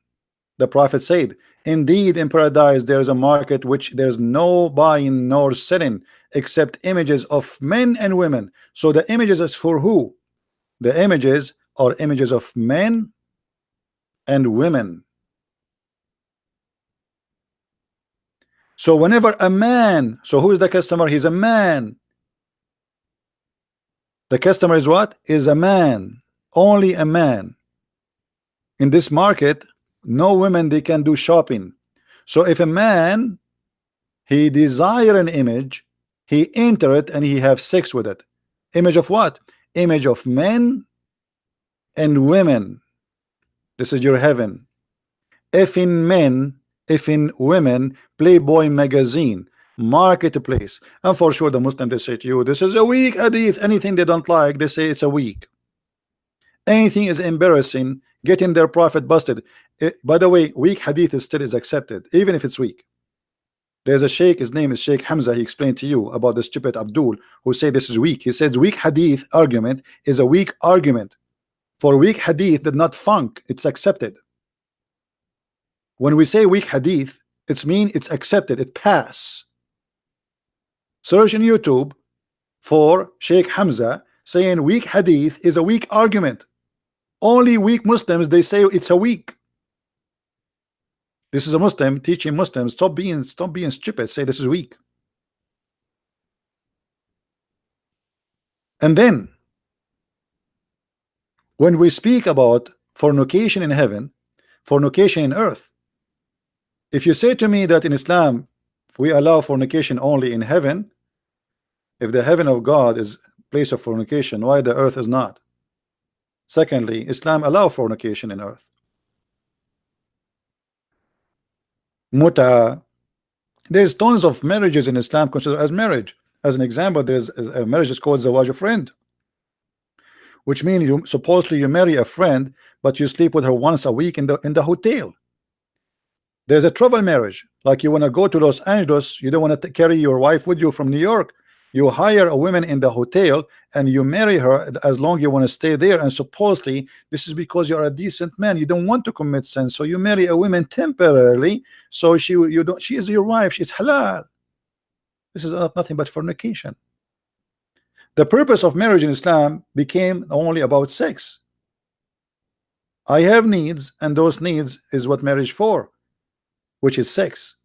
S1: the prophet said, indeed in paradise there is a market which there's no buying nor selling except images of men and women. So the images is for who? The images are images of men and women. So whenever a man, so who is the customer? He's a man. The customer is what? Is a man. Only a man. In this market, no women, they can do shopping. So if a man, he desire an image, he enter it and he have sex with it. Image of what? Image of men and women. This is your heaven. If in men, if in women, Playboy magazine, marketplace. And for sure the Muslim, they say to you, this is a weak hadith. Anything they don't like, they say it's a weak. Anything is embarrassing, getting their prophet busted. By the way, weak hadith is still accepted, even if it's weak. There's a sheikh, his name is Sheikh Hamza. He explained to you about the stupid Abdul who said this is weak. He said weak hadith argument is a weak argument. For weak hadith did not funk, it's accepted. When we say weak hadith, it's mean it's accepted, it pass. Search in YouTube for Sheikh Hamza saying weak hadith is a weak argument. Only weak Muslims, they say it's a weak. This is a Muslim teaching Muslims stop being stupid, say this is weak. And then when we speak about fornication in heaven, fornication in earth, if you say to me that in Islam we allow fornication only in heaven, if the heaven of God is place of fornication, why the earth is not? Secondly, Islam allow fornication in earth. Muta, there's tons of marriages in Islam considered as marriage. As an example, there's a marriage is called zawaj a friend, which means you supposedly you marry a friend, but you sleep with her once a week in the hotel. There's a travel marriage, like you want to go to Los Angeles, you don't want to carry your wife with you from New York. You hire a woman in the hotel and you marry her as long as you want to stay there, and supposedly this is because you're a decent man, you don't want to commit sin, so you marry a woman temporarily, so she is your wife, she's halal. This is nothing but fornication. The purpose of marriage in Islam became only about sex. I have needs, and those needs is what marriage for, which is sex.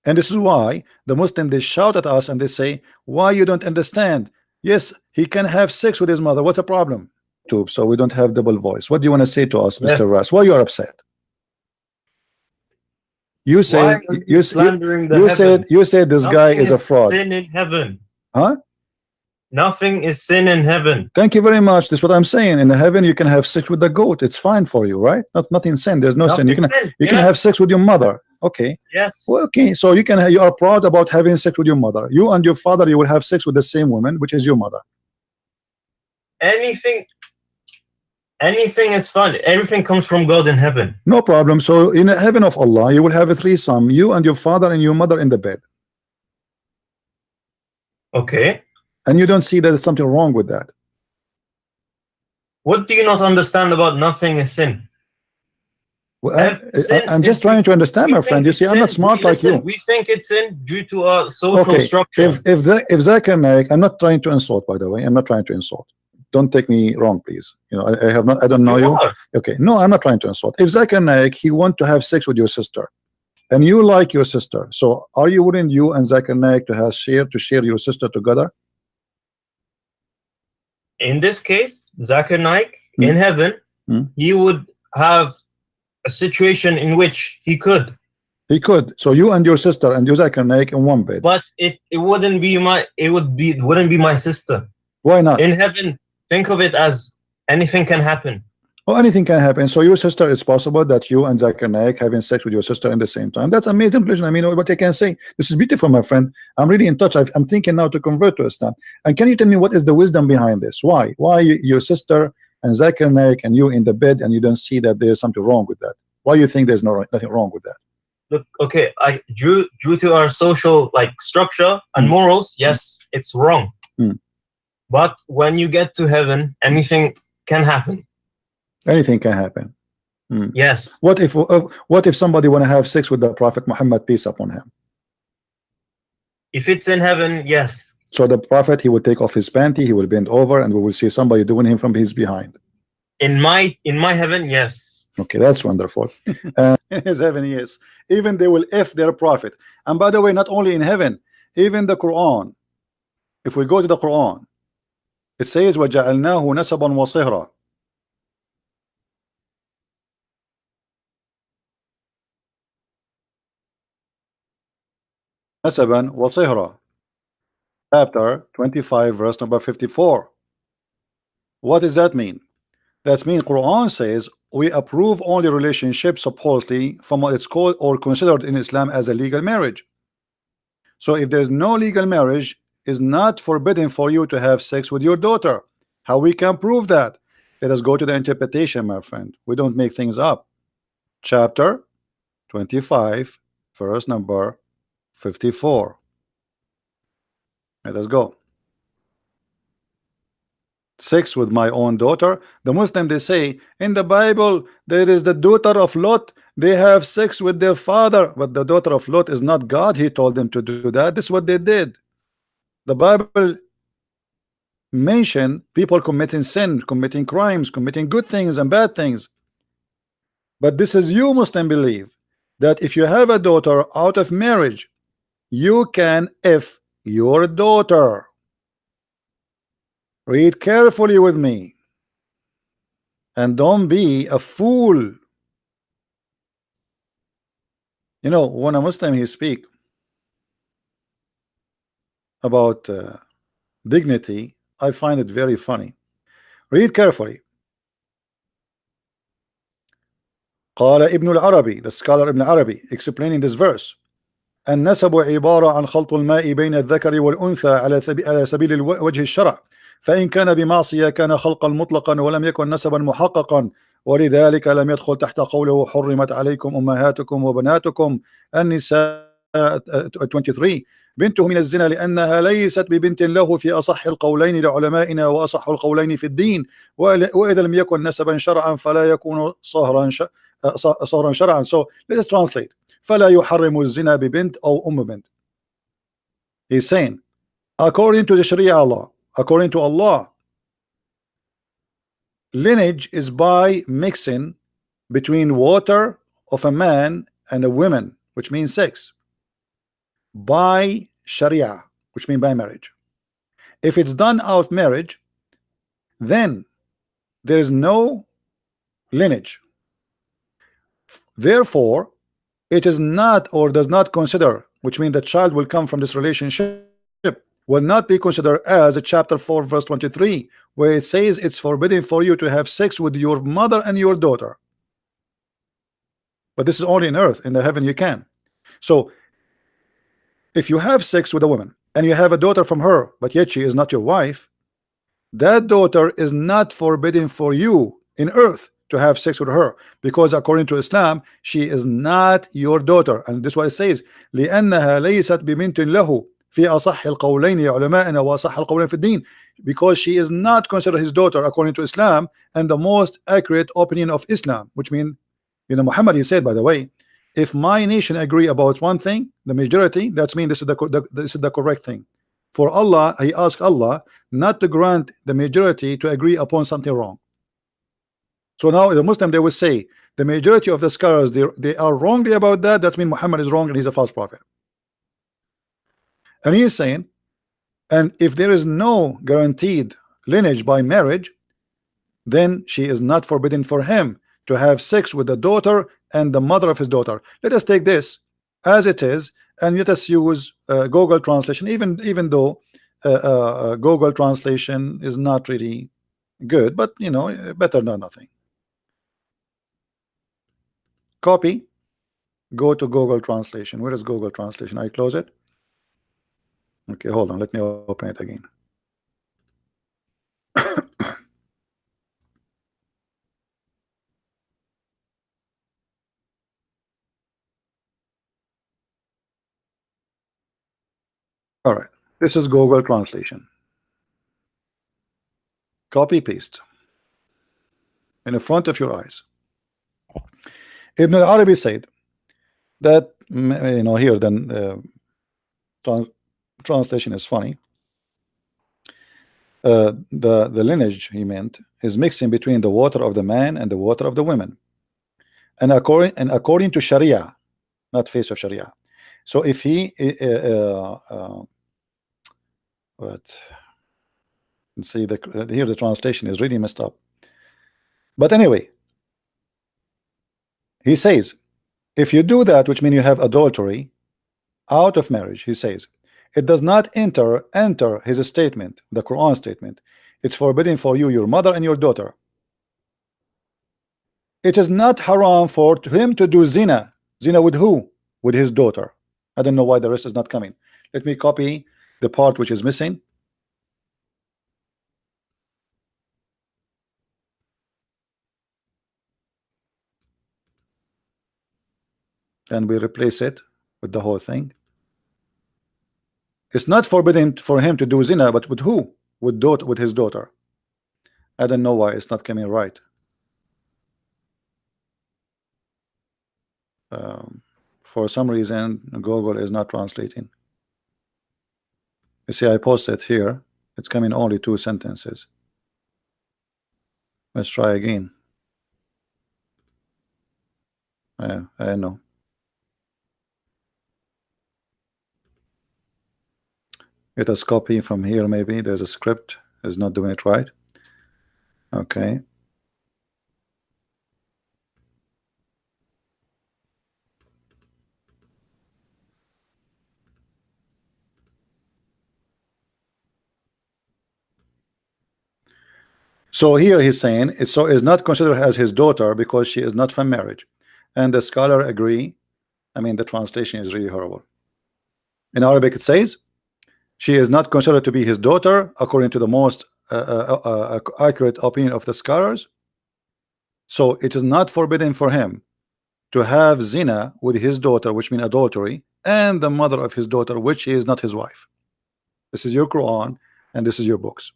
S1: And this is why the Muslim, they shout at us and they say, why you don't understand? Yes, he can have sex with his mother, what's the problem? So we don't have double voice. What do you want to say to us, Mr. Ras? Why you are upset? You said you said this guy is a fraud.
S4: Sin in heaven.
S1: Huh?
S4: Nothing is sin in heaven.
S1: Thank you very much. That's what I'm saying. In the heaven you can have sex with the goat. It's fine for you, right? Nothing sin. There's no sin. You can have sex with your mother. Okay.
S4: Yes.
S1: Well, okay. So you are proud about having sex with your mother. You and your father, you will have sex with the same woman, which is your mother.
S4: Anything is fun. Everything comes from God in heaven.
S1: No problem. So in the heaven of Allah, you will have a threesome. You and your father and your mother in the bed.
S4: Okay.
S1: And you don't see that there's something wrong with that.
S4: What do you not understand about nothing is sin?
S1: Well, I'm just trying to understand, my friend. You see, I'm not smart like you.
S4: We think it's sin due to our social structure.
S1: If Zakir Naik, I'm not trying to insult, by the way. I'm not trying to insult. Don't take me wrong, please. You know, I don't know you. Okay, no, I'm not trying to insult. If Zakir Naik, he want to have sex with your sister, and you like your sister, so are you willing, you and Zakir Naik, to share your sister together?
S4: In this case, Zakir Naik in heaven, he would have a situation in which he could.
S1: So you and your sister and you Zakir Naik in one bed.
S4: But it wouldn't be my sister.
S1: Why not?
S4: In heaven, think of it as anything can happen.
S1: Oh, anything can happen. So your sister, it's possible that you and Zakir Naik having sex with your sister in the same time. That's amazing. I mean, what I can say. This is beautiful, my friend. I'm really in touch. I'm thinking now to convert to Islam. And can you tell me what is the wisdom behind this? Why your sister and Zakir Naik and you in the bed and you don't see that there's something wrong with that? Why you think there's nothing wrong with that?
S4: Look, okay, due to our social structure and morals, yes, it's wrong. But when you get to heaven, anything can happen.
S1: Anything can happen.
S4: Yes.
S1: What if somebody want to have sex with the Prophet Muhammad, peace upon him?
S4: If it's in heaven, yes.
S1: So the Prophet, he will take off his panty, he will bend over, and we will see somebody doing him from his behind.
S4: In my heaven, yes.
S1: Okay, that's wonderful. In his heaven, yes. Even they will F their Prophet. And by the way, not only in heaven, even the Quran. If we go to the Quran, it says وَجَعَلْنَاهُ نَسَبًا وَصِهْرًا. نسبًا وصهرًا. Chapter 25, verse number 54. What does that mean? That means Quran says we approve only relationships supposedly from what it's called or considered in Islam as a legal marriage. So if there's no legal marriage, it's not forbidden for you to have sex with your daughter. How we can prove that? Let us go to the interpretation, my friend. We don't make things up. Chapter 25, verse number 54. Let us go. Sex with my own daughter. The Muslim, they say in the Bible there is the daughter of Lot, they have sex with their father, but the daughter of Lot is not God. He told them to do that. This is what they did. The Bible mention people committing sin, committing crimes, committing good things and bad things. But this is you Muslim believe that if you have a daughter out of marriage, you can F your daughter. Read carefully with me and don't be a fool. You know, when a Muslim he speak about dignity, I find it very funny. Read carefully. قال ابن العربي, the scholar Ibn Arabi, explaining this verse: النسب عبارة عن خلط الماء بين الذكر والأنثى على سبيل وجه الشرع، فإن كان بمعصية كان خلقا مطلقا ولم يكن نسبا محققا، ولذلك لم يدخل تحت قوله حرمت عليكم أمهاتكم وبناتكم النساء 23 بنته من الزنا لأنها ليست ببنت له في أصح القولين لعلمائنا وأصح القولين في الدين، وإذا لم يكن نسبا شرعا فلا يكون صهرا شرعا. So let's translate. فلا يحرم الزنا ببنت أو بنت. He's saying according to the Sharia law, according to Allah, lineage is by mixing between water of a man and a woman, which means sex, by Sharia, which means by marriage. If it's done out of marriage, then there is no lineage. Therefore, it is not or does not consider, which means the child will come from this relationship, will not be considered as a chapter 4 verse 23, where it says it's forbidden for you to have sex with your mother and your daughter. But this is only in earth. In the heaven you can. So if you have sex with a woman and you have a daughter from her, but yet she is not your wife, that daughter is not forbidden for you in earth to have sex with her, because according to Islam she is not your daughter. And this is what it says: لأنها ليست ببنت له في أصح القولين علماءنا وأصح القولين في الدين, because she is not considered his daughter according to Islam and the most accurate opinion of Islam, which means, you know, Muhammad, he said, by the way, if my nation agree about one thing, the majority, that's mean this is the correct thing. For Allah, he asked Allah not to grant the majority to agree upon something wrong. So now the Muslim, they will say the majority of the scholars, they are wrongly about that. That means Muhammad is wrong and he's a false prophet. And he is saying, and if there is no guaranteed lineage by marriage, then she is not forbidden for him to have sex with the daughter and the mother of his daughter. Let us take this as it is and let us use Google translation, even though Google translation is not really good, but you know, better than nothing. Copy, go to Google translation. Where is Google translation? I close it. Okay, hold on, let me open it again. All right, this is Google translation. Copy paste in front of your eyes. Ibn al-Arabi said that, you know, here then translation is funny. The lineage he meant is mixing between the water of the man and the water of the women, and according to Sharia, not face of Sharia. So if he what, let's see, here the translation is really messed up, but anyway, he says if you do that, which means you have adultery out of marriage, he says it does not enter his statement, the Quran statement. It's forbidden for you, your mother and your daughter. It is not haram for him to do zina. Zina with who? With his daughter. I don't know why the rest is not coming. Let me copy the part which is missing. And we replace it with the whole thing. It's not forbidden for him to do zina, but with who? With his daughter. I don't know why it's not coming right. For some reason Google is not translating. You see, I posted here, it's coming only 2 sentences. Let's try again. I know. Let us copy from here. Maybe there's a script is not doing it right. Okay. So here he's saying it's so is not considered as his daughter because she is not from marriage, and the scholar agree. I mean, the translation is really horrible. In Arabic it says she is not considered to be his daughter according to the most accurate opinion of the scholars. So it is not forbidden for him to have zina with his daughter, which means adultery, and the mother of his daughter, which is not his wife. This is your Quran and this is your books.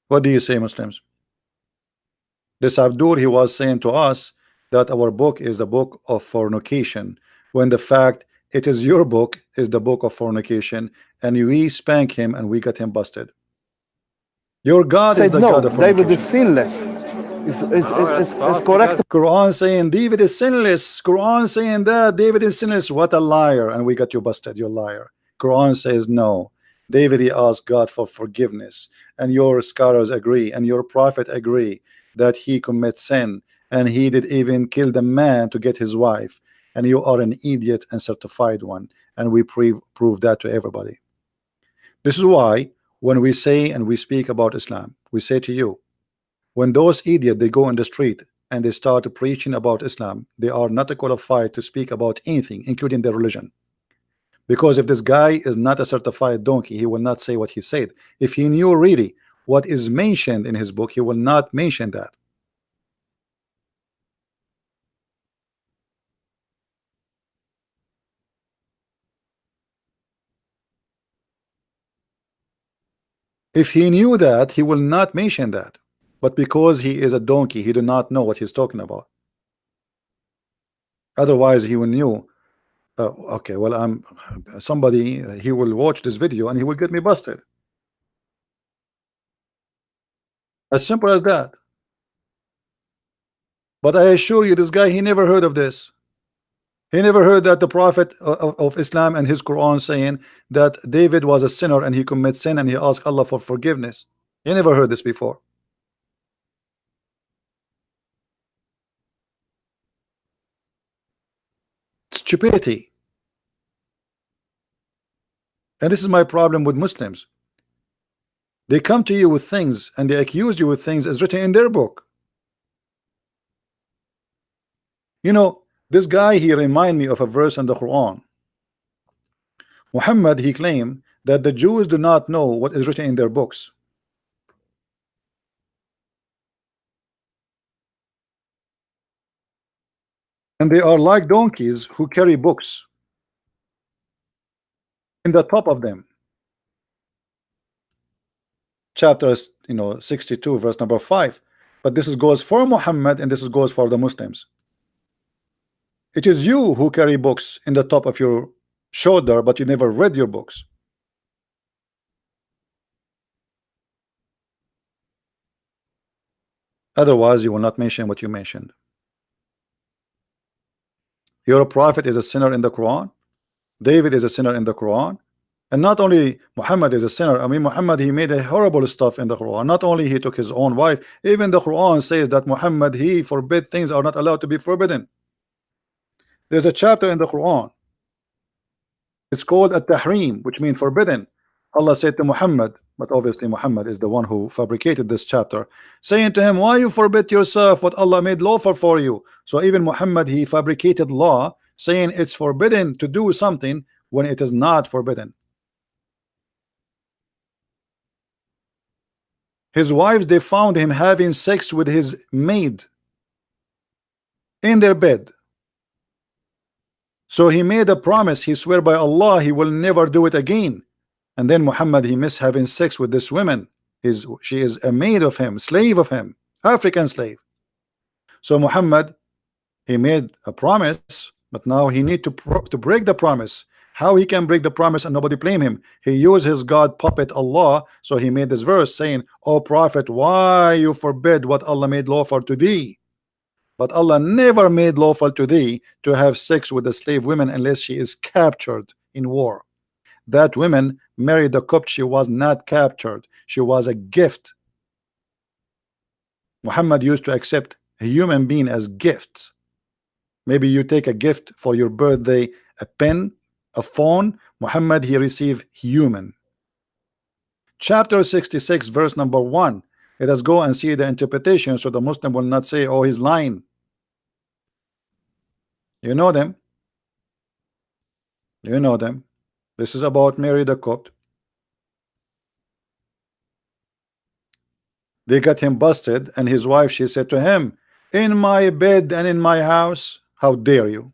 S1: What do you say, Muslims? This Abdul, he was saying to us that our book is the book of fornication, when the fact it is your book is the book of fornication, and we spank him and we got him busted. Your God is the God of fornication.
S2: David is sinless. Is correct.
S1: Quran saying David is sinless. Quran saying that David is sinless. What a liar! And we got you busted. You're a liar. Quran says no. David, he asked God for forgiveness, and your scholars agree, and your prophet agree that he commits sin, and he did even kill the man to get his wife, and you are an idiot and certified one, and we prove that to everybody. This is why when we say and we speak about Islam, we say to you, when those idiots they go in the street and they start preaching about Islam, they are not qualified to speak about anything, including their religion. Because if this guy is not a certified donkey, he will not say what he said. If he knew really what is mentioned in his book, he will not mention that. If he knew that, he will not mention that. But because he is a donkey, he do not know what he's talking about. Otherwise, he will knew. Okay, well, I'm somebody. He will watch this video and he will get me busted. As simple as that. But I assure you, this guy, he never heard of this. He never heard that the Prophet of Islam and his Quran saying that David was a sinner and he commits sin and he asked Allah for forgiveness. He never heard this before. Stupidity. And this is my problem with Muslims. They come to you with things and they accuse you with things as written in their book. You know, this guy, he remind me of a verse in the Quran. Muhammad, he claimed that the Jews do not know what is written in their books. And they are like donkeys who carry books in the top of them. Chapter 62 verse number 5. But this goes for Muhammad and this goes for the Muslims. It is you who carry books in the top of your shoulder, but you never read your books. Otherwise you will not mention what you mentioned. Your prophet is a sinner in the Quran. David is a sinner in the Quran. And not only Muhammad is a sinner. I mean, Muhammad, he made a horrible stuff in the Quran. Not only he took his own wife, even the Quran says that Muhammad, he forbid things are not allowed to be forbidden. There's a chapter in the Quran. It's called At-Tahrim, which means forbidden. Allah said to Muhammad, but obviously Muhammad is the one who fabricated this chapter, saying to him, why you forbid yourself what Allah made lawful for you? So even Muhammad, he fabricated law saying it's forbidden to do something when it is not forbidden. His wives, they found him having sex with his maid in their bed. So he made a promise, he swear by Allah he will never do it again. And then Muhammad, he missed having sex with this woman. She is a maid of him, slave of him, African slave. So Muhammad, he made a promise, but now he need to break the promise. How he can break the promise and nobody blame him? He used his God puppet Allah. So he made this verse saying, "O Prophet, why you forbid what Allah made lawful to thee?" But Allah never made lawful to thee to have sex with a slave woman unless she is captured in war. That woman married the Copt, she was not captured, she was a gift. Muhammad used to accept a human being as gifts. Maybe you take a gift for your birthday, a pen, a phone. Muhammad, he received human. Chapter 66 verse number 1. Let us go and see the interpretation so the Muslim will not say, oh, he's lying. You know them. You know them. This is about Mary the Copt. They got him busted, and his wife, she said to him, in my bed and in my house, how dare you?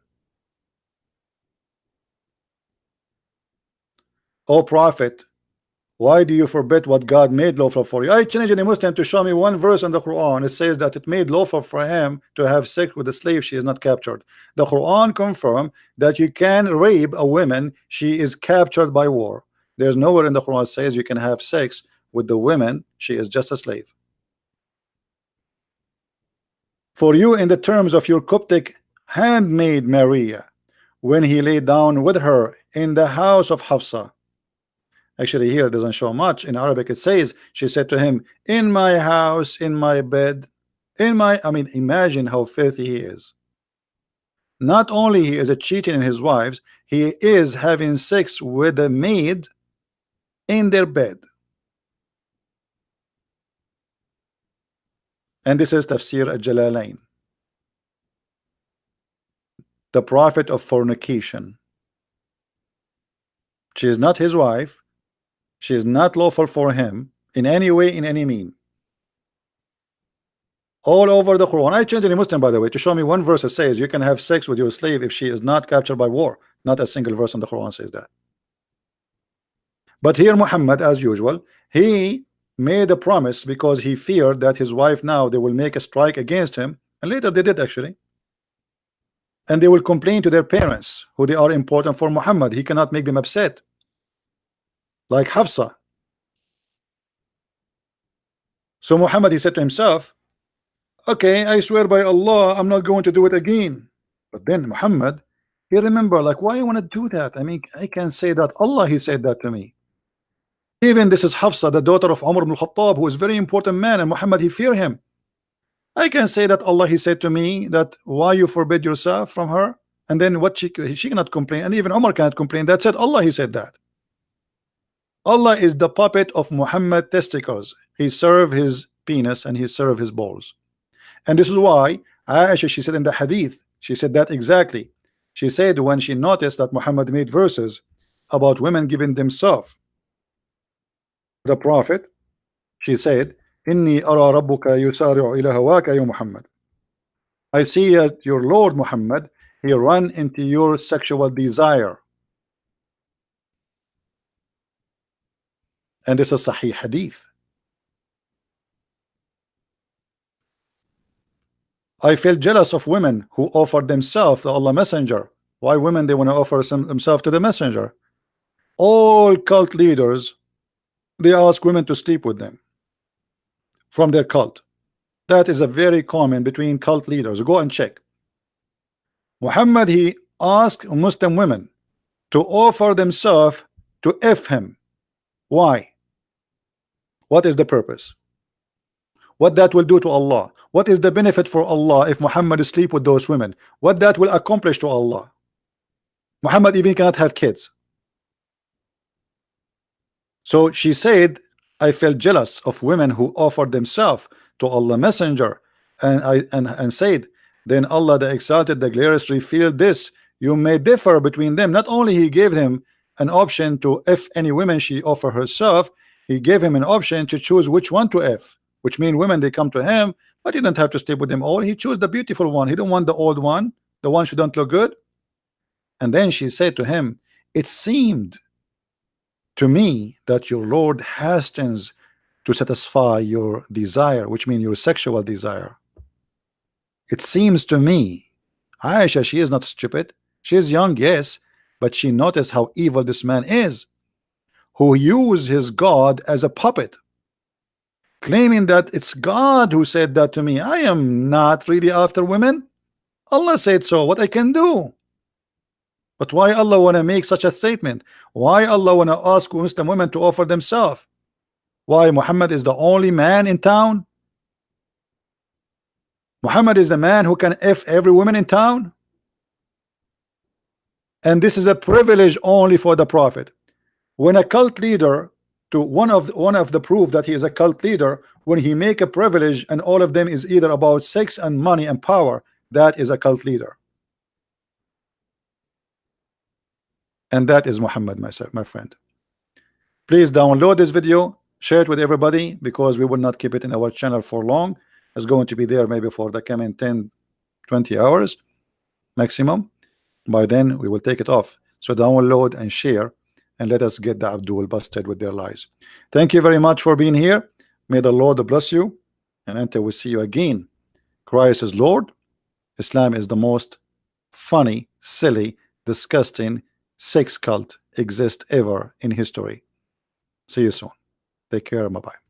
S1: O Prophet, why do you forbid what God made lawful for you? I challenge any Muslim to show me one verse in the Quran. It says that it made lawful for him to have sex with a slave she is not captured. The Quran confirms that you can rape a woman she is captured by war. There's nowhere in the Quran says you can have sex with the woman she is just a slave. For you, in the terms of your Coptic handmaid Maria, when he lay down with her in the house of Hafsa. Actually, here it doesn't show much. In Arabic, it says she said to him, in my house, in my bed, I mean, imagine how filthy he is. Not only he is a cheating in his wives, he is having sex with a maid in their bed. And this is Tafsir al-Jalalain. The prophet of fornication. She is not his wife. She is not lawful for him in any way, in any mean. All over the Quran. I changed any Muslim, by the way, to show me one verse that says you can have sex with your slave if she is not captured by war. Not a single verse in the Quran says that. But here Muhammad, as usual, he made a promise because he feared that his wife, now they will make a strike against him, and later they did actually. And they will complain to their parents, who they are important for Muhammad. He cannot make them upset. Like Hafsa. So Muhammad, he said to himself, okay, I swear by Allah, I'm not going to do it again. But then Muhammad, he remember, like, why you want to do that? I mean, I can say that Allah, he said that to me. Even this is Hafsa, the daughter of Umar ibn Khattab, who is a very important man, and Muhammad, he fear him. I can say that Allah, he said to me that why you forbid yourself from her, and then what she cannot complain, and even Umar cannot complain. That said, Allah, he said that. Allah is the puppet of Muhammad testicles. He served his penis and he served his balls. And this is why Aisha, she said in the hadith, she said that exactly. She said when she noticed that Muhammad made verses about women giving themselves the Prophet, she said, Inni ara rabbuka yusari'u ila hawaka ya Muhammad. I see that your Lord Muhammad, he run into your sexual desire. And this is Sahih Hadith. I feel jealous of women who offer themselves to Allah Messenger. Why women, they want to offer themselves to the Messenger? All cult leaders, they ask women to sleep with them from their cult. That is a very common between cult leaders. Go and check. Muhammad, he asked Muslim women to offer themselves to F him. Why? What is the purpose? What that will do to Allah? What is the benefit for Allah if Muhammad sleep with those women? What that will accomplish to Allah? Muhammad even cannot have kids. So she said, I felt jealous of women who offered themselves to Allah Messenger, and said, then Allah the Exalted, the Glorious, revealed this. You may differ between them. Not only he gave him an option to if any women she offer herself, he gave him an option to choose which one to F. which means women, they come to him, but he didn't have to sleep with them all. He chose the beautiful one. He didn't want the old one, the one who don't look good. And then she said to him, it seemed to me that your Lord hastens to satisfy your desire, which means your sexual desire. It seems to me. Aisha, she is not stupid. She is young, yes, but she noticed how evil this man is, who used his God as a puppet, claiming that it's God who said that to me. I am not really after women. Allah said so. What I can do? But why Allah want to make such a statement? Why Allah want to ask Muslim women to offer themselves? Why Muhammad is the only man in town? Muhammad is the man who can F every woman in town? And this is a privilege only for the Prophet. When a cult leader, to one of the proof that he is a cult leader, when he make a privilege and all of them is either about sex and money and power, that is a cult leader. And that is Muhammad, my friend. Please download this video, share it with everybody, because we will not keep it in our channel for long. It's going to be there maybe for the coming 10-20 hours maximum. By then we will take it off. So download and share, and let us get the Abdul busted with their lies. Thank you very much for being here. May the Lord bless you, and until we see you again, Christ is Lord. Islam is the most funny, silly, disgusting sex cult exist ever in history. See you soon. Take care. Bye-bye.